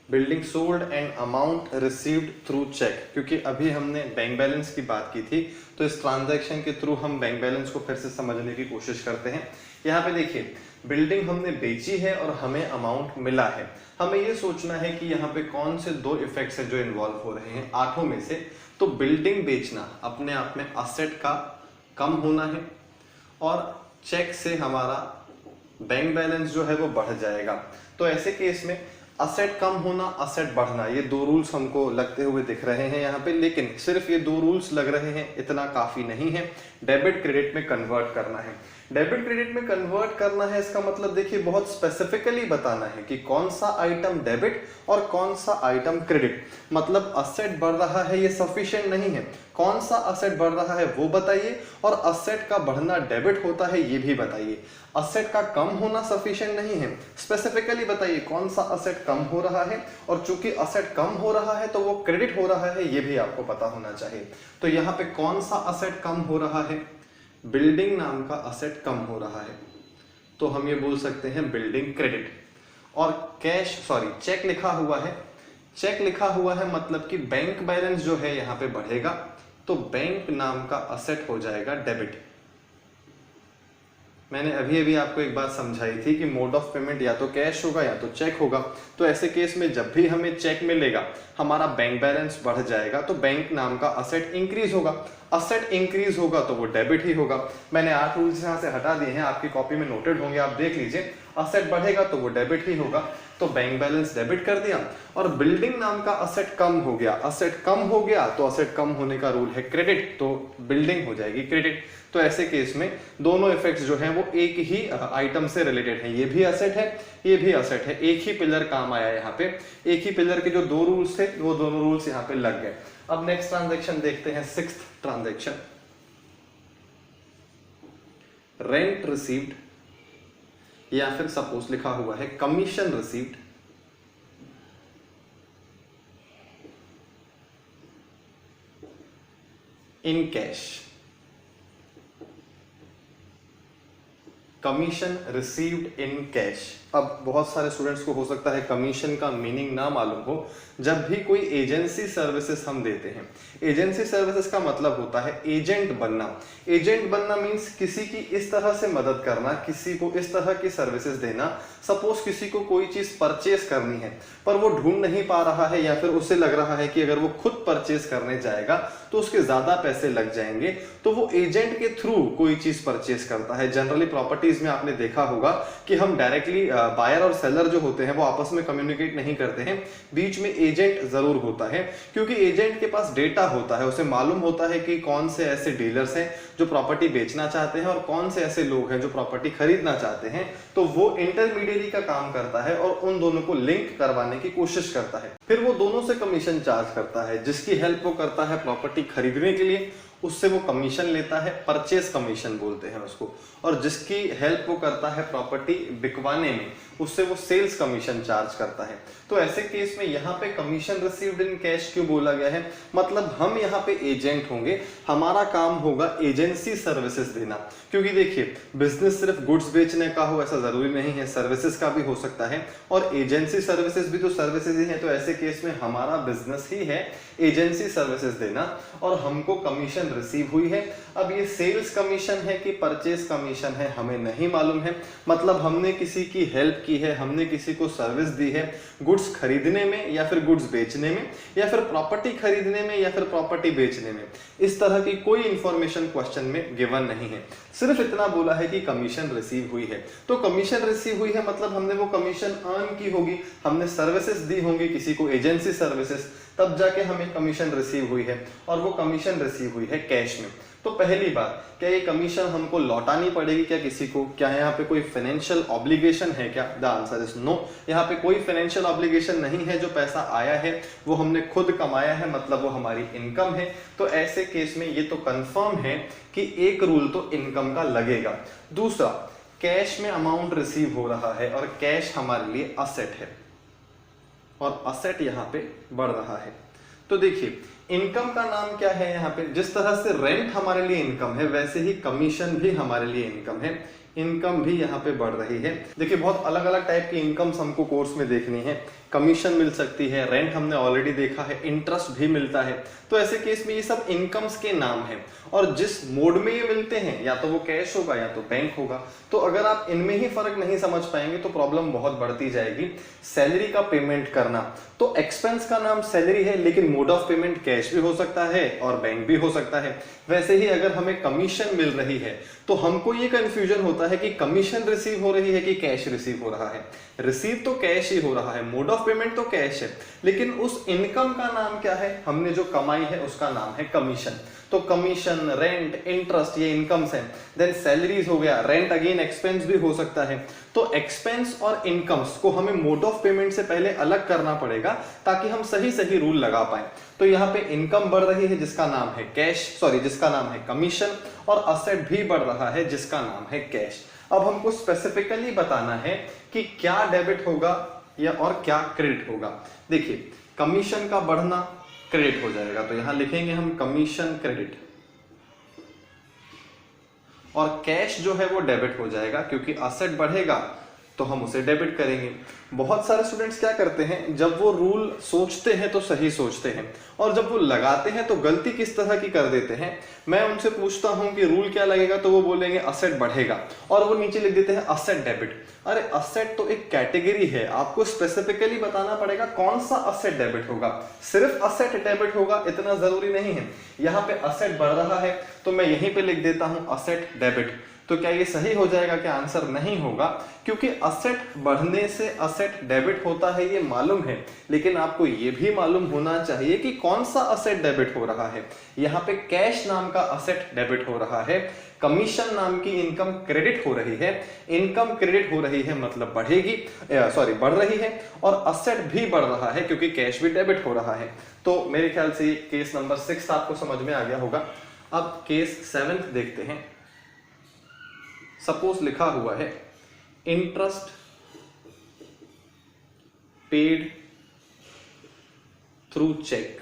Building sold and amount received through cheque, क्योंकि अभी हमने बैंक बैलेंस की बात की थी, तो इस ट्रांजैक्शन के थ्रू हम बैंक बैलेंस को फिर से समझने की कोशिश करते हैं। यहाँ पे देखिए, बिल्डिंग हमने बेची है और हमें अमाउंट मिला है। हमें ये सोचना है कि यहाँ पे कौन से 2 इफेक्ट्स है जो इन्वॉल्व हो रहे हैं 8 में से। तो बिल्डिंग बेचना अपने आप में असेट का कम होना है, और चेक से हमारा बैंक बैलेंस जो है वो बढ़ जाएगा। तो ऐसे केस में असेट कम होना, असेट बढ़ना, ये 2 रूल्स हमको लगते हुए दिख रहे हैं यहाँ पे। लेकिन सिर्फ ये 2 रूल्स लग रहे हैं इतना काफी नहीं है, डेबिट क्रेडिट में कन्वर्ट करना है। डेबिट क्रेडिट में कन्वर्ट करना है, इसका मतलब देखिए बहुत स्पेसिफिकली बताना है कि कौन सा आइटम डेबिट और कौन सा आइटम क्रेडिट। मतलब असेट बढ़ रहा है ये सफिशिएंट नहीं है, कौन सा असेट बढ़ रहा है वो बताइए, और असेट का बढ़ना डेबिट होता है ये भी बताइए। असेट का कम होना सफिशिएंट नहीं है, स्पेसिफिकली बताइए कौन सा असेट कम हो रहा है, और चूंकि असेट कम हो रहा है तो वो क्रेडिट हो रहा है ये भी आपको पता होना चाहिए। तो यहाँ पे कौन सा असेट कम हो रहा है, बिल्डिंग नाम का असेट कम हो रहा है, तो हम ये बोल सकते हैं बिल्डिंग क्रेडिट। और चेक लिखा हुआ है, चेक लिखा हुआ है मतलब कि बैंक बैलेंस जो है यहाँ पे बढ़ेगा, तो बैंक नाम का असेट हो जाएगा डेबिट। मैंने अभी अभी आपको एक बात समझाई थी कि मोड ऑफ पेमेंट या तो कैश होगा या तो चेक होगा। तो ऐसे केस में जब भी हमें चेक मिलेगा हमारा बैंक बैलेंस बढ़ जाएगा, तो बैंक नाम का असेट इंक्रीज होगा। असेट इंक्रीज होगा तो वो डेबिट ही होगा। मैंने 8 रूल्स यहाँ से हटा दिए हैं, आपकी कॉपी में नोटेड होंगे, आप देख लीजिए। असेट बढ़ेगा तो वो डेबिट ही होगा, तो बैंक बैलेंस डेबिट कर दिया। और बिल्डिंग नाम का असेट कम हो गया, असेट कम हो गया तो असेट कम होने का रूल है क्रेडिट, तो बिल्डिंग हो जाएगी क्रेडिट। तो ऐसे केस में दोनों इफेक्ट्स जो हैं वो एक ही आइटम से रिलेटेड है। ये भी असेट है, ये भी असेट है, एक ही पिलर काम आया यहाँ पे। एक ही पिलर के जो 2 रूल्स थे वो दोनों रूल्स यहाँ पे लग गए। अब नेक्स्ट ट्रांजैक्शन देखते हैं, 6th ट्रांजैक्शन, रेंट रिसीव्ड, या फिर सपोज लिखा हुआ है commission received in cash. Commission received in cash. अब बहुत सारे स्टूडेंट्स को हो सकता है कमीशन का मीनिंग ना मालूम हो। जब भी कोई एजेंसी सर्विसेज हम देते हैं, एजेंसी सर्विसेज का मतलब होता है एजेंट बनना। एजेंट बनना मींस किसी की इस तरह से मदद करना, किसी को इस तरह की सर्विसेज देना। सपोज किसी को कोई चीज परचेस करनी है पर वो ढूंढ नहीं पा रहा है, या फिर उसे लग रहा है कि अगर वो खुद परचेस करने जाएगा तो उसके ज्यादा पैसे लग जाएंगे, तो वो एजेंट के थ्रू कोई चीज परचेस करता है। जनरली प्रॉपर्टीज में आपने देखा होगा कि हम डायरेक्टली बायर और सेलर जो होते हैं वो आपस में कम्युनिकेट नहीं करते हैं, बीच में एजेंट जरूर होता है, क्योंकि एजेंट के पास डेटा होता है। उसे मालूम होता है कि कौन से ऐसे डीलर्स हैं जो प्रॉपर्टी बेचना चाहते हैं और कौन से ऐसे लोग हैं जो प्रॉपर्टी खरीदना चाहते हैं। तो वो इंटरमीडिएरी का काम करता है और उन दोनों को लिंक करवाने की कोशिश करता है। फिर वो दोनों से कमीशन चार्ज करता है। जिसकी हेल्प वो करता है प्रॉपर्टी खरीदने के लिए, उससे वो कमीशन लेता है, परचेस कमीशन बोलते हैं उसको। और जिसकी हेल्प वो करता है प्रॉपर्टी बिकवाने में, उससे वो सेल्स कमीशन चार्ज करता है। तो ऐसे केस में यहाँ पे कमीशन रिसीव्ड इन कैश क्यों बोला गया है, मतलब हम यहाँ पे एजेंट होंगे, हमारा काम होगा एजेंसी सर्विसेज देना। क्योंकि देखिए बिजनेस सिर्फ गुड्स बेचने का हो ऐसा जरूरी नहीं है, सर्विसेज का भी हो सकता है, और एजेंसी सर्विसेज भी तो सर्विसेज ही है। तो ऐसे केस में हमारा बिजनेस ही है एजेंसी सर्विसेज देना, और हमको कमीशन रिसीव हुई है। अब ये सेल्स कमीशन है कि परचेज कमीशन है हमें नहीं मालूम है, मतलब हमने किसी की हेल्प की है, हमने किसी को सर्विस दी है गुड्स खरीदने में या फिर गुड्स बेचने में, या फिर प्रॉपर्टी खरीदने में या फिर प्रॉपर्टी बेचने में। इस तरह की कोई इंफॉर्मेशन क्वेश्चन में गिवन नहीं है, सिर्फ इतना बोला है कि कमीशन रिसीव हुई है। तो कमीशन रिसीव हुई है मतलब हमने वो कमीशन अर्न की होगी, हमने सर्विसेज दी होंगी किसी को, एजेंसी सर्विसेज, तब जाके हमें कमीशन रिसीव हुई है, और वो कमीशन रिसीव हुई है कैश में। तो पहली बात, क्या ये कमीशन हमको लौटानी पड़ेगी क्या किसी को, क्या यहाँ पे कोई फाइनेंशियल ऑब्लिगेशन है क्या? The answer is no. यहाँ पे कोई फाइनेंशियल ऑब्लिगेशन नहीं है, जो पैसा आया है वो हमने खुद कमाया है, मतलब वो हमारी इनकम है। तो ऐसे केस में ये तो कंफर्म है कि एक रूल तो इनकम का लगेगा। दूसरा, कैश में अमाउंट रिसीव हो रहा है और कैश हमारे लिए असेट है, और असेट यहाँ पे बढ़ रहा है। तो देखिए इनकम का नाम क्या है यहाँ पे, जिस तरह से रेंट हमारे लिए इनकम है वैसे ही कमीशन भी हमारे लिए इनकम है, इनकम भी यहाँ पे बढ़ रही है। देखिए बहुत अलग अलग टाइप की इनकम्स हमको कोर्स में देखनी है, कमीशन मिल सकती है, रेंट हमने ऑलरेडी देखा है, इंटरेस्ट भी मिलता है। तो ऐसे केस में ये सब इनकम्स के नाम हैं, और जिस मोड में ये मिलते हैं या तो वो कैश होगा या तो बैंक होगा। तो अगर आप इनमें ही फर्क नहीं समझ पाएंगे तो प्रॉब्लम बहुत बढ़ती जाएगी। सैलरी का पेमेंट करना, तो एक्सपेंस का नाम सैलरी है, लेकिन मोड ऑफ पेमेंट कैश भी हो सकता है और बैंक भी हो सकता है। वैसे ही अगर हमें कमीशन मिल रही है तो हमको ये कंफ्यूजन होता है कि कमीशन रिसीव हो रही है कि कैश रिसीव हो रहा है। रिसीव तो कैश ही हो रहा है, मोड ऑफ पेमेंट तो कैश है, लेकिन उस इनकम का नाम क्या है, हमने जो कमाई है उसका नाम है कमीशन। तो कमीशन, रेंट, इंटरेस्ट ये इनकम्स हैं। देन सैलरीज हो गया, रेंट अगेन एक्सपेंस भी हो सकता है। तो एक्सपेंस और इनकम्स को हमें मोड ऑफ पेमेंट से पहले अलग करना पड़ेगा ताकि हम सही सही रूल लगा पाए। तो यहाँ पे इनकम बढ़ रही है जिसका नाम है कैश, सॉरी जिसका नाम है कमीशन, और असेट भी बढ़ रहा है जिसका नाम है कैश। अब हमको स्पेसिफिकली बताना है कि क्या डेबिट होगा या और क्या क्रेडिट होगा। देखिए कमीशन का बढ़ना क्रेडिट हो जाएगा, तो यहां लिखेंगे हम कमीशन क्रेडिट, और कैश जो है वो डेबिट हो जाएगा, क्योंकि असेट बढ़ेगा तो हम उसे डेबिट करेंगे। बहुत सारे स्टूडेंट्स क्या करते हैं, जब वो रूल सोचते हैं तो सही सोचते हैं, और जब वो लगाते हैं तो गलती किस तरह की कर देते हैं। मैं उनसे पूछता हूं कि रूल क्या लगेगा, तो वो बोलेंगे असेट बढ़ेगा, और वो नीचे लिख देते हैं असेट डेबिट। अरे असेट तो एक कैटेगरी है, आपको स्पेसिफिकली बताना पड़ेगा कौन सा असेट डेबिट होगा। सिर्फ असेट डेबिट होगा इतना जरूरी नहीं है। यहाँ पे असेट बढ़ रहा है तो मैं यहीं पे लिख देता हूं असेट डेबिट। तो क्या ये सही हो जाएगा? क्या आंसर नहीं होगा, क्योंकि असेट बढ़ने से असेट डेबिट होता है ये मालूम है, लेकिन आपको ये भी मालूम होना चाहिए कि कौन सा असेट डेबिट हो रहा है। यहाँ पे कैश नाम का असेट डेबिट हो रहा है, कमीशन नाम की इनकम क्रेडिट हो रही है। इनकम क्रेडिट हो रही है मतलब बढ़ेगी, बढ़ रही है, और असेट भी बढ़ रहा है क्योंकि कैश भी डेबिट हो रहा है। तो मेरे ख्याल से केस नंबर 6 आपको समझ में आ गया होगा। अब केस 7 देखते हैं। सपोज लिखा हुआ है इंटरेस्ट पेड थ्रू चेक।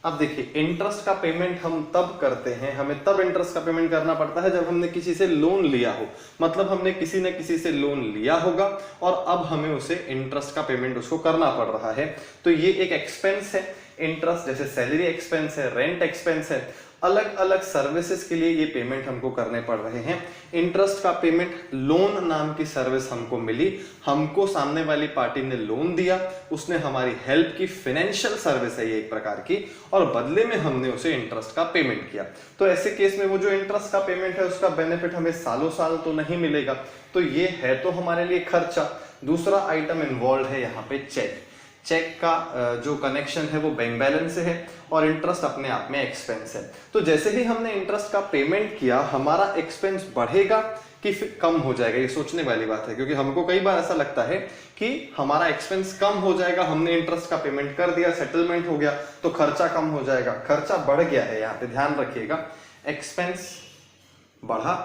अब देखिए इंटरेस्ट का पेमेंट हम तब करते हैं, हमें तब इंटरेस्ट का पेमेंट करना पड़ता है जब हमने किसी से लोन लिया हो, मतलब हमने किसी न किसी से लोन लिया होगा और अब हमें उसे इंटरेस्ट का पेमेंट उसको करना पड़ रहा है। तो ये एक एक्सपेंस है इंटरेस्ट, जैसे सैलरी एक्सपेंस है, रेंट एक्सपेंस है, अलग अलग सर्विसेज के लिए ये पेमेंट हमको करने पड़ रहे हैं। इंटरेस्ट का पेमेंट लोन नाम की सर्विस हमको मिली, हमको सामने वाली पार्टी ने लोन दिया, उसने हमारी हेल्प की, फाइनेंशियल सर्विस है ये एक प्रकार की, और बदले में हमने उसे इंटरेस्ट का पेमेंट किया। तो ऐसे केस में वो जो इंटरेस्ट का पेमेंट है उसका बेनिफिट हमें सालों साल तो नहीं मिलेगा, तो ये है तो हमारे लिए खर्चा। दूसरा आइटम इन्वॉल्व है यहाँ पे चेक। चेक का जो कनेक्शन है वो बैंक बैलेंस से है और इंटरेस्ट अपने आप में एक्सपेंस है। तो जैसे ही हमने इंटरेस्ट का पेमेंट किया हमारा एक्सपेंस बढ़ेगा कि फिर कम हो जाएगा, ये सोचने वाली बात है, क्योंकि हमको कई बार ऐसा लगता है कि हमारा एक्सपेंस कम हो जाएगा, हमने इंटरेस्ट का पेमेंट कर दिया, सेटलमेंट हो गया तो खर्चा कम हो जाएगा। खर्चा बढ़ गया है, यहाँ पे ध्यान रखिएगा, एक्सपेंस बढ़ा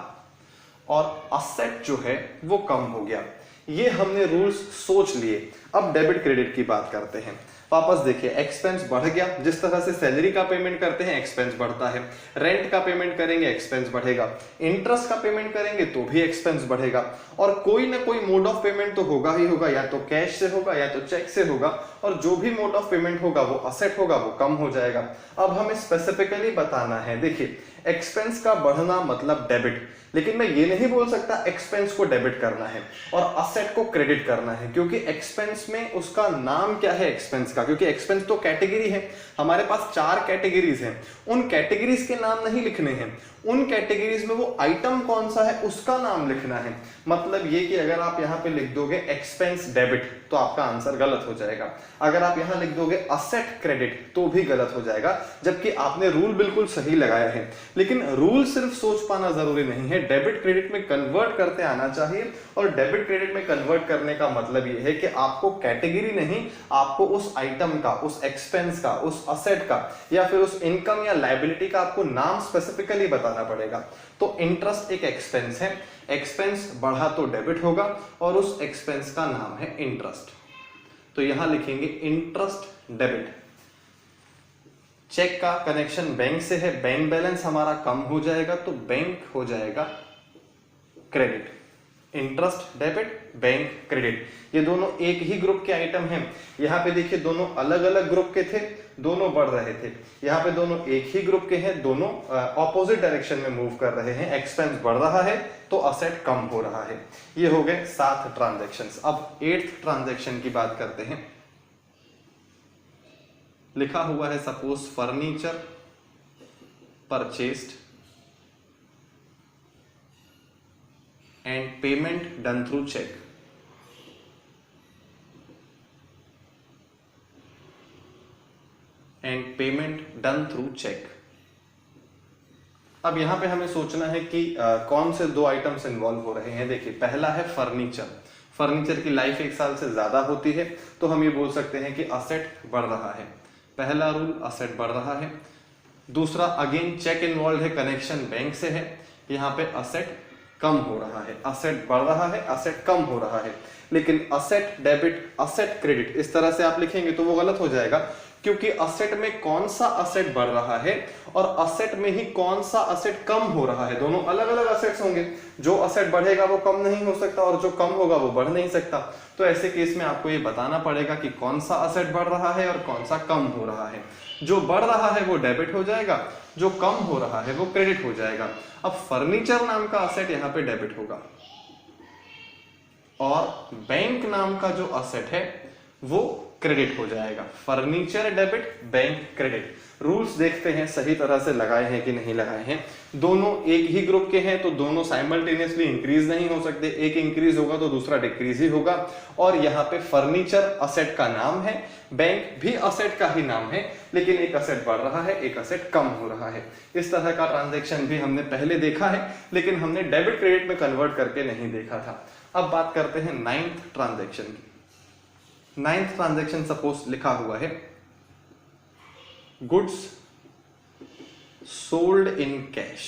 और असेट जो है वो कम हो गया। ये हमने रूल्स सोच लिए। अब डेबिट क्रेडिट की बात करते हैं। वापस देखिए, एक्सपेंस बढ़ गया, जिस तरह से सैलरी का पेमेंट करते हैं एक्सपेंस बढ़ता है, रेंट का पेमेंट करेंगे एक्सपेंस बढ़ेगा, इंटरेस्ट का पेमेंट करेंगे तो भी एक्सपेंस बढ़ेगा, और कोई ना कोई मोड ऑफ पेमेंट तो होगा ही होगा, या तो कैश से होगा या तो चेक से होगा, और जो भी मोड ऑफ पेमेंट होगा वो असेट होगा, वो कम हो जाएगा। अब हमें स्पेसिफिकली बताना है, देखिए एक्सपेंस का बढ़ना मतलब डेबिट, लेकिन मैं ये नहीं बोल सकता एक्सपेंस को डेबिट करना है और असेट को क्रेडिट करना है, क्योंकि एक्सपेंस में उसका नाम क्या है एक्सपेंस का, क्योंकि एक्सपेंस तो कैटेगरी है, हमारे पास 4 कैटेगरीज हैं, उन कैटेगरीज के नाम नहीं लिखने हैं, उन कैटेगरीज में वो आइटम कौन सा है उसका नाम लिखना है। मतलब ये कि अगर आप यहाँ पे लिख दोगे एक्सपेंस डेबिट तो आपका आंसर गलत हो जाएगा, अगर आप यहाँ लिख दोगे असेट क्रेडिट तो भी गलत हो जाएगा, जबकि आपने रूल बिल्कुल सही लगाया है। लेकिन रूल सिर्फ सोच पाना जरूरी नहीं है, डेबिट क्रेडिट में कन्वर्ट करते आना चाहिए, और डेबिट क्रेडिट में कन्वर्ट करने का मतलब ये है कि आपको कैटेगरी नहीं, आपको उस आइटम का, उस एक्सपेंस का, उस असेट का, या फिर उस इनकम या लायबिलिटी का आपको नाम स्पेसिफिकली बताना पड़ेगा। तो इंटरेस्ट एक एक्सपेंस है, एक्सपेंस बढ़ा तो डेबिट होगा, और उस एक्सपेंस का नाम है इंटरेस्ट, तो यहां लिखेंगे इंटरेस्ट डेबिट। चेक का कनेक्शन बैंक से है, बैंक बैलेंस हमारा कम हो जाएगा तो बैंक हो जाएगा credit. Interest debit, bank credit, ये दोनों एक ही ग्रुप के आइटम हैं। यहाँ पे देखिए दोनों अलग अलग ग्रुप के थे, दोनों बढ़ रहे थे, यहाँ पे दोनों एक ही ग्रुप के हैं, दोनों ऑपोजिट डायरेक्शन में मूव कर रहे हैं। एक्सपेंस बढ़ रहा है तो असेट कम हो रहा है। ये हो गए 7 ट्रांजैक्शंस। अब 8th ट्रांजैक्शन की बात करते हैं। लिखा हुआ है suppose furniture purchased and payment done through check। and payment done through check। अब यहां पे हमें सोचना है कि कौन से 2 आइटम्स इन्वॉल्व हो रहे हैं। देखिए पहला है फर्नीचर, फर्नीचर की लाइफ 1 साल से ज्यादा होती है, तो हम ये बोल सकते हैं कि असेट बढ़ रहा है। पहला रूल, असेट बढ़ रहा है। दूसरा, अगेन चेक इन्वॉल्व है, कनेक्शन बैंक से है, यहाँ पे असेट कम हो रहा है। असेट बढ़ रहा है, असेट कम हो रहा है। लेकिन असेट डेबिट, असेट क्रेडिट इस तरह से आप लिखेंगे तो वो गलत हो जाएगा, क्योंकि असेट में कौन सा असेट बढ़ रहा है और असेट में ही कौन सा असेट कम हो रहा है, दोनों अलग अलग असेट्स होंगे। जो असेट बढ़ेगा वो कम नहीं हो सकता और जो कम होगा वो बढ़ नहीं सकता। तो ऐसे केस में आपको ये बताना पड़ेगा कि कौन सा असेट बढ़ रहा है और कौन सा कम हो रहा है। जो बढ़ रहा है वो डेबिट हो जाएगा, जो कम हो रहा है वो क्रेडिट हो जाएगा। अब फर्नीचर नाम का असेट यहाँ पे डेबिट होगा, और बैंक नाम का जो असेट है वो क्रेडिट हो जाएगा। Furniture debit, bank credit. Rules देखते हैं सही तरह से लगाए हैं कि नहीं लगाए हैं। दोनों एक ही ग्रुप के हैं तो दोनों साइमल्टेनियसली इंक्रीज नहीं हो सकते, एक इंक्रीज होगा तो दूसरा डिक्रीज ही होगा। और यहाँ पे फर्नीचर असेट का नाम है, बैंक भी असेट का ही नाम है, लेकिन एक असेट बढ़ रहा है, एक असेट कम हो रहा है। इस तरह का ट्रांजैक्शन भी हमने पहले देखा है, लेकिन हमने डेबिट क्रेडिट में कन्वर्ट करके नहीं देखा था। अब बात करते हैं 9th ट्रांजैक्शन की। 9th ट्रांजैक्शन सपोज लिखा हुआ है गुड्स सोल्ड इन कैश।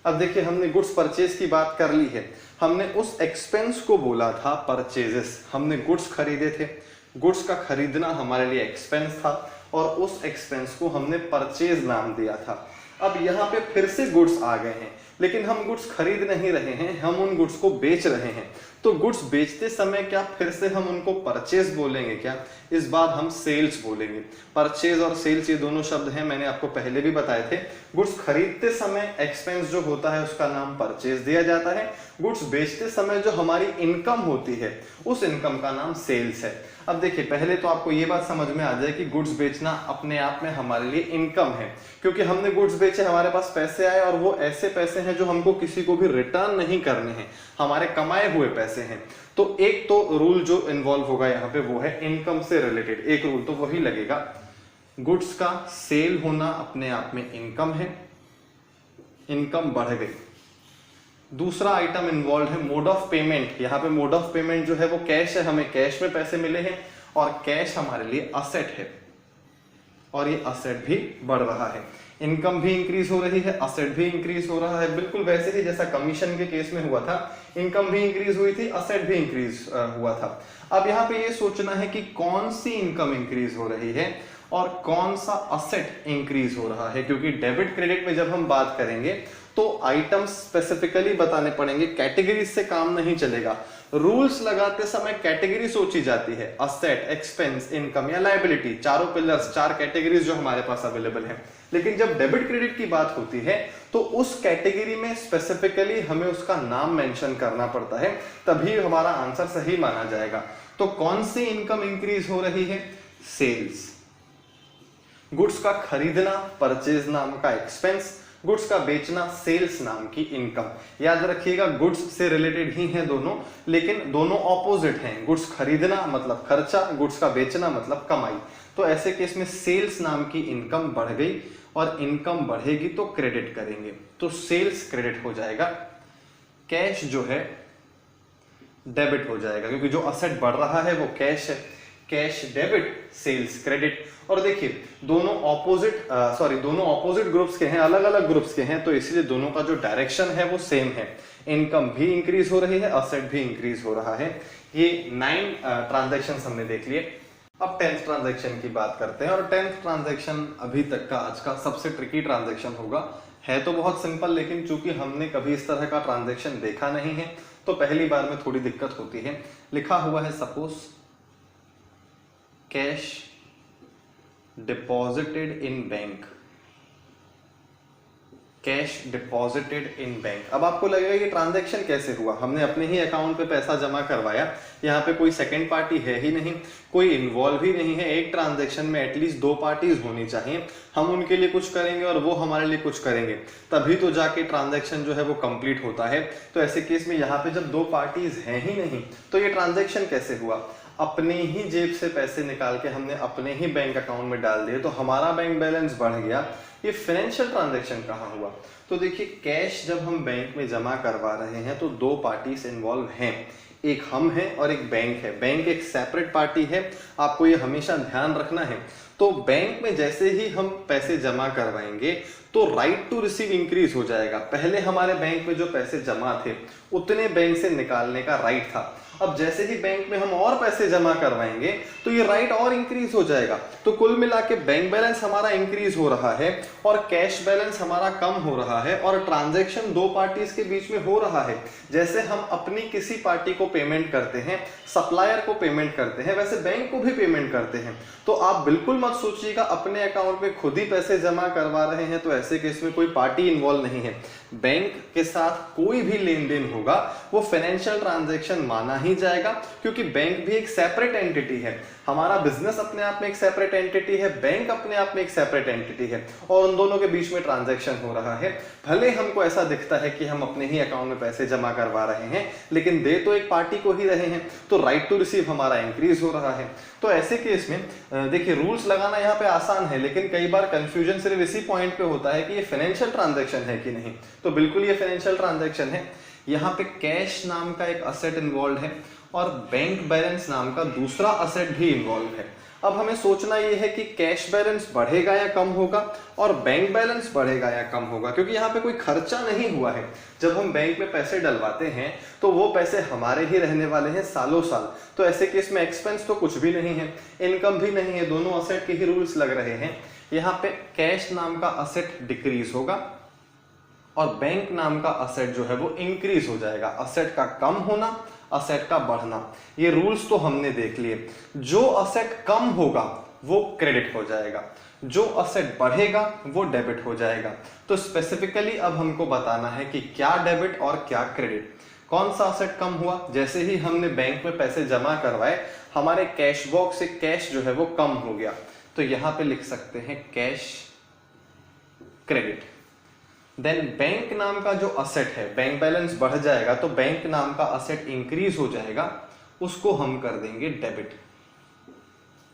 अब देखिए हमने गुड्स परचेज की बात कर ली है, हमने उस एक्सपेंस को बोला था परचेजेस। हमने गुड्स खरीदे थे, गुड्स का खरीदना हमारे लिए एक्सपेंस था और उस एक्सपेंस को हमने परचेज नाम दिया था। अब यहाँ पे फिर से गुड्स आ गए हैं, लेकिन हम गुड्स खरीद नहीं रहे हैं, हम उन गुड्स को बेच रहे हैं। तो गुड्स बेचते समय क्या फिर से हम उनको परचेज बोलेंगे क्या? इस बार हम सेल्स बोलेंगे। परचेज और सेल्स ये दोनों शब्द हैं, मैंने आपको पहले भी बताए थे। गुड्स खरीदते समय एक्सपेंस जो होता है उसका नाम परचेज दिया जाता है। गुड्स बेचते समय जो हमारी इनकम होती है उस इनकम का नाम सेल्स है। अब देखिए पहले तो आपको ये बात समझ में आ जाए कि गुड्स बेचना अपने आप में हमारे लिए इनकम है, क्योंकि हमने गुड्स बेचे, हमारे पास पैसे आए और वो ऐसे पैसे हैं जो हमको किसी को भी रिटर्न नहीं करने हैं, हमारे कमाए हुए पैसे हैं। तो एक तो रूल जो इन्वॉल्व होगा यहाँ पे वो है इनकम से रिलेटेड, एक रूल तो वही लगेगा, गुड्स का सेल होना अपने आप में इनकम है, इनकम बढ़ गई। दूसरा आइटम इन्वॉल्व है मोड ऑफ पेमेंट। यहाँ पे मोड ऑफ पेमेंट जो है वो कैश है, हमें कैश में पैसे मिले हैं और कैश हमारे लिए असेट है और ये असेट भी बढ़ रहा है। इनकम भी इंक्रीज हो रही है, असेट भी इंक्रीज हो रहा है, बिल्कुल वैसे ही जैसा कमीशन के केस में हुआ था, इनकम भी इंक्रीज हुई थी, असेट भी इंक्रीज हुआ था। अब यहाँ पे ये सोचना है कि कौन सी इनकम इंक्रीज हो रही है और कौन सा असेट इंक्रीज हो रहा है, क्योंकि डेबिट क्रेडिट में जब हम बात करेंगे तो आइटम स्पेसिफिकली बताने पड़ेंगे, कैटेगरी से काम नहीं चलेगा। रूल्स लगाते समय कैटेगरी सोची जाती है, असेट, एक्सपेंस, इनकम या लायबिलिटी, चारों पिलर्स, चार कैटेगरीज जो हमारे पास अवेलेबल है। लेकिन जब डेबिट क्रेडिट की बात होती है तो उस कैटेगरी में स्पेसिफिकली हमें उसका नाम मेंशन करना पड़ता है, तभी हमारा आंसर सही माना जाएगा। तो कौन सी इनकम इंक्रीज हो रही है? सेल्स। गुड्स का खरीदना, परचेज नाम का एक्सपेंस, गुड्स का बेचना, सेल्स नाम की इनकम। याद रखिएगा गुड्स से रिलेटेड ही हैं दोनों, लेकिन दोनों ऑपोजिट हैं। गुड्स खरीदना मतलब खर्चा, गुड्स का बेचना मतलब कमाई। तो ऐसे केस में सेल्स नाम की इनकम बढ़ गई और इनकम बढ़ेगी तो क्रेडिट करेंगे, तो सेल्स क्रेडिट हो जाएगा, कैश जो है डेबिट हो जाएगा, क्योंकि जो असेट बढ़ रहा है वो कैश है। Cash debit, sales credit. और देखिए दोनों ऑपोजिट ग्रुप्स के हैं, अलग अलग ग्रुप्स के हैं, तो इसलिए दोनों का जो डायरेक्शन है वो सेम है। इनकम भी इंक्रीज हो रही है, असेट भी इंक्रीज हो रहा है। ये 9 ट्रांजैक्शंस हमने देख लिए। अब 10th ट्रांजैक्शन की बात करते हैं, और 10th ट्रांजैक्शन अभी तक का आज का सबसे ट्रिकी ट्रांजैक्शन होगा। है तो बहुत सिंपल, लेकिन चूंकि हमने कभी इस तरह का ट्रांजैक्शन देखा नहीं है तो पहली बार में थोड़ी दिक्कत होती है। लिखा हुआ है suppose cash deposited in bank, cash deposited in bank. अब आपको लगेगा ये ट्रांजैक्शन कैसे हुआ? हमने अपने ही अकाउंट पे पैसा जमा करवाया, यहाँ पे कोई सेकंड पार्टी है ही नहीं, कोई इन्वॉल्व ही नहीं है। एक ट्रांजैक्शन में एटलीस्ट 2 पार्टीज होनी चाहिए, हम उनके लिए कुछ करेंगे और वो हमारे लिए कुछ करेंगे, तभी तो जाके ट्रांजैक्शन जो है वो कंप्लीट होता है। तो ऐसे केस में यहाँ पे जब 2 पार्टीज हैं ही नहीं तो ये ट्रांजैक्शन कैसे हुआ? अपनी ही जेब से पैसे निकाल के हमने अपने ही बैंक अकाउंट में डाल दिए, तो हमारा बैंक बैलेंस बढ़ गया। ये फाइनेंशियल ट्रांजैक्शन कहाँ हुआ? तो देखिए कैश जब हम बैंक में जमा करवा रहे हैं तो 2 पार्टीज इन्वॉल्व हैं, एक हम हैं और एक बैंक है। बैंक एक सेपरेट पार्टी है, आपको ये हमेशा ध्यान रखना है। तो बैंक में जैसे ही हम पैसे जमा करवाएंगे तो राइट टू रिसीव इंक्रीज हो जाएगा। पहले हमारे बैंक में जो पैसे जमा थे उतने बैंक से निकालने का राइट था, अब जैसे ही बैंक में हम और पैसे जमा करवाएंगे तो ये राइट और इंक्रीज हो जाएगा। तो कुल मिला के बैंक बैलेंस हमारा इंक्रीज हो रहा है और कैश बैलेंस हमारा कम हो रहा है, और ट्रांजैक्शन 2 पार्टीज के बीच में हो रहा है। जैसे हम अपनी किसी पार्टी को पेमेंट करते हैं, सप्लायर को पेमेंट करते हैं, वैसे बैंक को भी पेमेंट करते हैं। तो आप बिल्कुल मत सोचिएगा अपने अकाउंट में खुद ही पैसे जमा करवा रहे हैं तो ऐसे केस में कोई पार्टी इन्वॉल्व नहीं है। बैंक के साथ कोई भी लेन देन होगा वो फाइनेंशियल ट्रांजैक्शन माना ही जाएगा, क्योंकि बैंक भी एक सेपरेट एंटिटी है। हमारा बिजनेस अपने आप में एक सेपरेट एंटिटी है, बैंक अपने आप में एक सेपरेट एंटिटी है, और उन दोनों के बीच में ट्रांजैक्शन हो रहा है। भले हमको ऐसा दिखता है कि हम अपने ही अकाउंट में पैसे जमा करवा रहे हैं, लेकिन दे तो एक पार्टी को ही रहे हैं, तो राइट टू रिसीव हमारा इंक्रीज हो रहा है। तो ऐसे केस में देखिए रूल्स लगाना यहाँ पे आसान है, लेकिन कई बार कंफ्यूजन सिर्फ इसी पॉइंट पे होता है कि ये फाइनेंशियल ट्रांजैक्शन है कि नहीं। तो बिल्कुल ये फाइनेंशियल ट्रांजैक्शन है। यहाँ पे कैश नाम का एक असेट इन्वॉल्व है और बैंक बैलेंस नाम का दूसरा असेट भी इन्वॉल्व है। अब हमें सोचना ये है कि कैश बैलेंस बढ़ेगा या कम होगा और बैंक बैलेंस बढ़ेगा या कम होगा, क्योंकि यहाँ पे कोई खर्चा नहीं हुआ है। जब हम बैंक में पैसे डलवाते हैं तो वो पैसे हमारे ही रहने वाले हैं सालों साल। तो ऐसे केस में एक्सपेंस तो कुछ भी नहीं है, इनकम भी नहीं है, दोनों असेट के ही रूल्स लग रहे हैं। यहाँ पे कैश नाम का असेट डिक्रीज होगा और बैंक नाम का असेट जो है वो इंक्रीज हो जाएगा। असेट का कम होना, असेट का बढ़ना, ये रूल्स तो हमने देख लिए। जो असेट कम होगा वो क्रेडिट हो जाएगा, जो असेट बढ़ेगा वो डेबिट हो जाएगा। तो स्पेसिफिकली अब हमको बताना है कि क्या डेबिट और क्या क्रेडिट। कौन सा असेट कम हुआ? जैसे ही हमने बैंक में पैसे जमा करवाए हमारे कैश बॉक्स से कैश जो है वो कम हो गया, तो यहां पे लिख सकते हैं कैश क्रेडिट। देन बैंक नाम का जो असेट है, बैंक बैलेंस बढ़ जाएगा तो बैंक नाम का असेट इंक्रीज हो जाएगा, उसको हम कर देंगे डेबिट।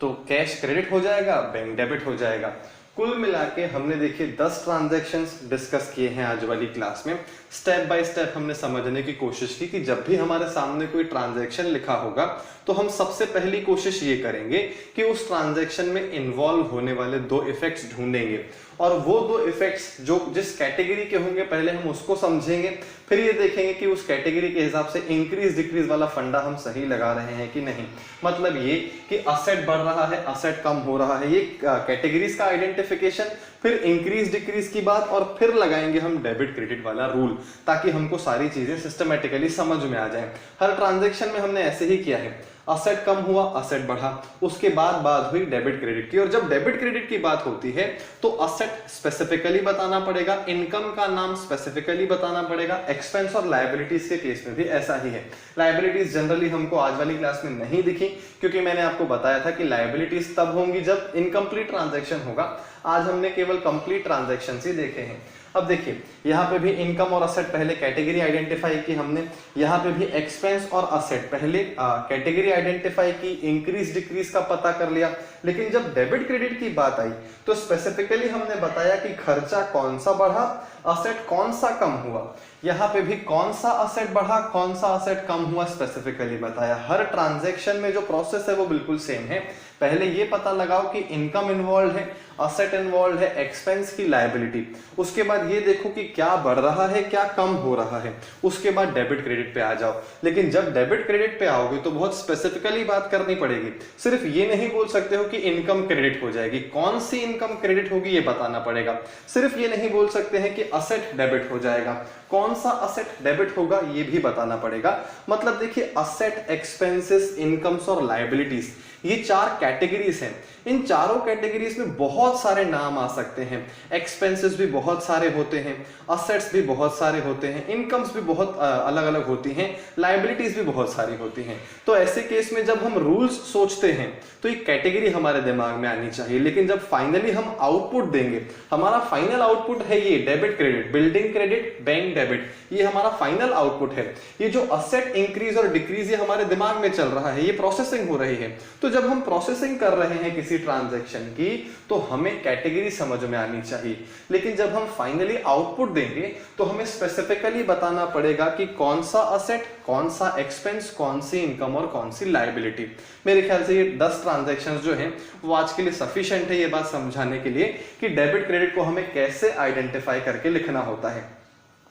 तो कैश क्रेडिट हो जाएगा, बैंक डेबिट हो जाएगा। कुल मिला के हमने देखिए 10 ट्रांजैक्शंस डिस्कस किए हैं आज वाली क्लास में। स्टेप बाय स्टेप हमने समझने की कोशिश की कि जब भी हमारे सामने कोई ट्रांजैक्शन लिखा होगा तो हम सबसे पहली कोशिश ये करेंगे कि उस ट्रांजैक्शन में इन्वॉल्व होने वाले 2 इफेक्ट्स ढूंढेंगे। और वो दो इफेक्ट्स जो जिस कैटेगरी के होंगे पहले हम उसको समझेंगे, फिर ये देखेंगे कि उस कैटेगरी के हिसाब से इंक्रीज डिक्रीज वाला फंडा हम सही लगा रहे हैं कि नहीं। मतलब ये कि असेट बढ़ रहा है, असेट कम हो रहा है, ये कैटेगरीज का आइडेंटिफिकेशन, फिर इंक्रीज डिक्रीज की बात, और फिर लगाएंगे हम डेबिट क्रेडिट वाला रूल, ताकि हमको सारी चीजें सिस्टमेटिकली समझ में आ जाए। हर ट्रांजैक्शन में हमने ऐसे ही किया है, असेट कम हुआ, असेट बढ़ा, उसके बाद बात हुई डेबिट क्रेडिट की। और जब डेबिट क्रेडिट की बात होती है तो असेट स्पेसिफिकली बताना पड़ेगा, इनकम का नाम स्पेसिफिकली बताना पड़ेगा। एक्सपेंस और लायबिलिटीज के केस में भी ऐसा ही है। लायबिलिटीज जनरली हमको आज वाली क्लास में नहीं दिखी, क्योंकि मैंने आपको बताया था कि लायबिलिटीज तब होंगी जब इनकम्प्लीट ट्रांजैक्शन होगा। आज हमने केवल कंप्लीट ट्रांजैक्शन ही देखे हैं। अब देखिए, यहाँ पे भी इनकम और असेट पहले कैटेगरी आइडेंटिफाई की हमने, यहाँ पे भी एक्सपेंस और असेट पहले कैटेगरी आइडेंटिफाई की, इंक्रीज डिक्रीज का पता कर लिया। लेकिन जब डेबिट क्रेडिट की बात आई तो स्पेसिफिकली हमने बताया कि खर्चा कौन सा बढ़ा, असेट कौन सा कम हुआ। यहाँ पे भी कौन सा असेट बढ़ा, कौन सा असेट कम हुआ स्पेसिफिकली बताया। हर ट्रांजैक्शन में जो प्रोसेस है वो बिल्कुल सेम है। पहले ये पता लगाओ कि इनकम इन्वॉल्व है, असेट इन्वॉल्व है, एक्सपेंस की लायबिलिटी, उसके बाद ये देखो कि क्या बढ़ रहा है, क्या कम हो रहा है, उसके बाद डेबिट क्रेडिट पे आ जाओ। लेकिन जब डेबिट क्रेडिट पे आओगे तो बहुत स्पेसिफिकली बात करनी पड़ेगी। सिर्फ ये नहीं बोल सकते हो कि इनकम क्रेडिट हो जाएगी, कौन सी इनकम क्रेडिट होगी ये बताना पड़ेगा। सिर्फ ये नहीं बोल सकते हैं कि असेट डेबिट हो जाएगा, कौन सा असेट डेबिट होगा ये भी बताना पड़ेगा। मतलब देखिए, असेट, एक्सपेंसेस, इनकम्स और लायबिलिटीज, ये चार कैटेगरीज हैं। इन चारों कैटेगरीज में बहुत सारे नाम आ सकते हैं। एक्सपेंसेस भी बहुत सारे होते हैं, असेट्स भी बहुत सारे होते हैं, इनकम्स भी बहुत अलग अलग होती हैं, लायबिलिटीज भी बहुत सारी होती हैं। तो ऐसे केस में जब हम रूल्स सोचते हैं तो एक कैटेगरी हमारे दिमाग में आनी चाहिए। लेकिन जब फाइनली हम आउटपुट देंगे, हमारा फाइनल आउटपुट है ये debit credit, building credit, bank debit, ये हमारा फाइनल आउटपुट है। ये जो असेट इंक्रीज और डिक्रीज ये हमारे दिमाग में चल रहा है, ये प्रोसेसिंग हो रही है। तो जब हम प्रोसेसिंग कर रहे हैं किसी ट्रांजैक्शन की तो हमें कैटेगरी समझ में आनी चाहिए। लेकिन जब हम फाइनली आउटपुट देंगे तो हमें स्पेसिफिकली बताना पड़ेगा कि कौन सा असेट, कौन सा एक्सपेंस, कौन सी इनकम और कौन सी लायबिलिटी। मेरे ख्याल से ये 10 ट्रांजैक्शंस जो हैं वो आज के लिए सफिशिएंट है ये बात समझाने के लिए कि डेबिट क्रेडिट को हमें कैसे आइडेंटिफाई करके लिखना होता है।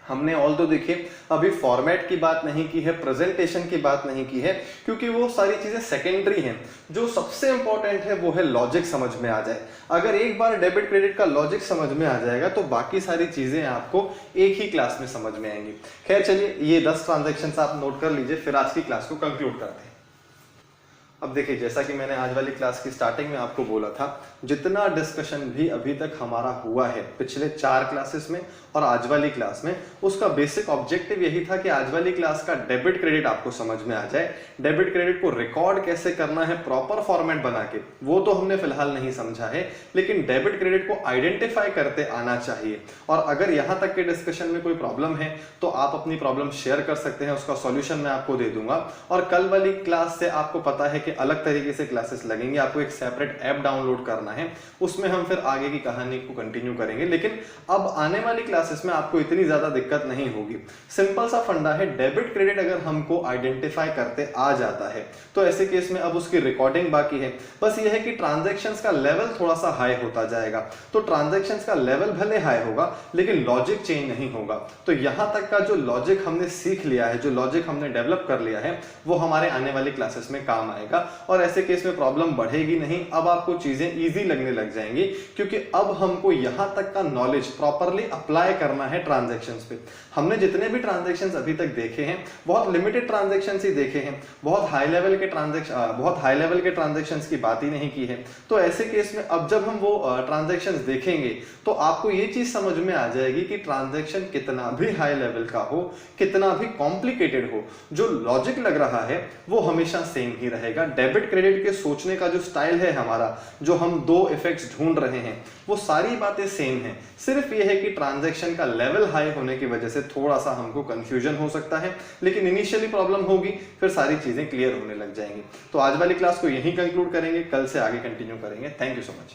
हमने ऑल तो देखिए अभी फॉर्मेट की बात नहीं की है, प्रेजेंटेशन की बात नहीं की है, क्योंकि वो सारी चीजें सेकेंडरी हैं। जो सबसे इंपॉर्टेंट है वो है लॉजिक समझ में आ जाए। अगर एक बार डेबिट क्रेडिट का लॉजिक समझ में आ जाएगा तो बाकी सारी चीजें आपको एक ही क्लास में समझ में आएंगी। खैर चलिए, ये 10 ट्रांजैक्शंस आप नोट कर लीजिए, फिर आज की क्लास को कंक्लूड करते हैं। अब देखिए, जैसा कि मैंने आज वाली क्लास की स्टार्टिंग में आपको बोला था, जितना डिस्कशन भी अभी तक हमारा हुआ है पिछले 4 क्लासेस में और आज वाली क्लास में, उसका बेसिक ऑब्जेक्टिव यही था कि आज वाली क्लास का डेबिट क्रेडिट आपको समझ में आ जाए। डेबिट क्रेडिट को रिकॉर्ड कैसे करना है प्रॉपर फॉर्मेट बना के, वो तो हमने फिलहाल नहीं समझा है, लेकिन डेबिट क्रेडिट को आइडेंटिफाई करते आना चाहिए। और अगर यहाँ तक के डिस्कशन में कोई प्रॉब्लम है तो आप अपनी प्रॉब्लम शेयर कर सकते हैं, उसका सॉल्यूशन मैं आपको दे दूंगा। और कल वाली क्लास से आपको पता है कि अलग तरीके से क्लासेस लगेंगे, आपको एक सेपरेट ऐप डाउनलोड करना है, उसमें हम फिर आगे की कहानी को कंटिन्यू करेंगे। लेकिन अब आने वाली क्लासेस में आपको इतनी ज्यादा दिक्कत नहीं होगी। सिंपल सा फंडा है, डेबिट क्रेडिट अगर हमको आइडेंटिफाई करते आ जाता है तो ऐसे केस में अब उसकी रिकॉर्डिंग बाकी है। बस ये है कि ट्रांजैक्शंस का लेवल थोड़ा सा हाई होता जाएगा। तो ट्रांजैक्शंस का लेवल भले हाई होगा लेकिन लॉजिक चेंज नहीं होगा। तो यहां तक का जो लॉजिक हमने सीख लिया है, जो लॉजिक हमने डेवलप कर लिया है, वो हमारे आने वाली क्लासेस में काम आएगा। और ऐसे केस में प्रॉब्लम बढ़ेगी नहीं, अब आपको चीजें इजी लगने लग जाएंगी, क्योंकि अब हमको यहां तक का नॉलेज प्रॉपरली अप्लाई करना है ट्रांजैक्शंस पे। हमने जितने भी ट्रांजैक्शंस अभी तक देखे हैं, बहुत लिमिटेड ट्रांजैक्शंस ही देखे हैं, बहुत हाई लेवल के ट्रांजैक्शंस की बात ही नहीं की है। तो ऐसे केस में अब जब हम वो ट्रांजैक्शंस देखेंगे तो आपको ये चीज समझ में आ जाएगी कि ट्रांजैक्शन कितना भी हाई लेवल का हो, कितना भी कॉम्प्लिकेटेड हो, जो लॉजिक लग रहा है वो हमेशा सेम ही रहेगा। डेबिट क्रेडिट के सोचने का जो स्टाइल है हमारा, जो हम दो इफेक्ट्स ढूंढ रहे हैं, वो सारी बातें सेम है। सिर्फ ये है कि ट्रांजैक्शन का लेवल हाई होने की वजह से थोड़ा सा हमको कंफ्यूजन हो सकता है, लेकिन इनिशियली प्रॉब्लम होगी, फिर सारी चीजें क्लियर होने लग जाएंगी। तो आज वाली क्लास को यहीं कंक्लूड करेंगे, कल से आगे कंटिन्यू करेंगे। Thank you so much.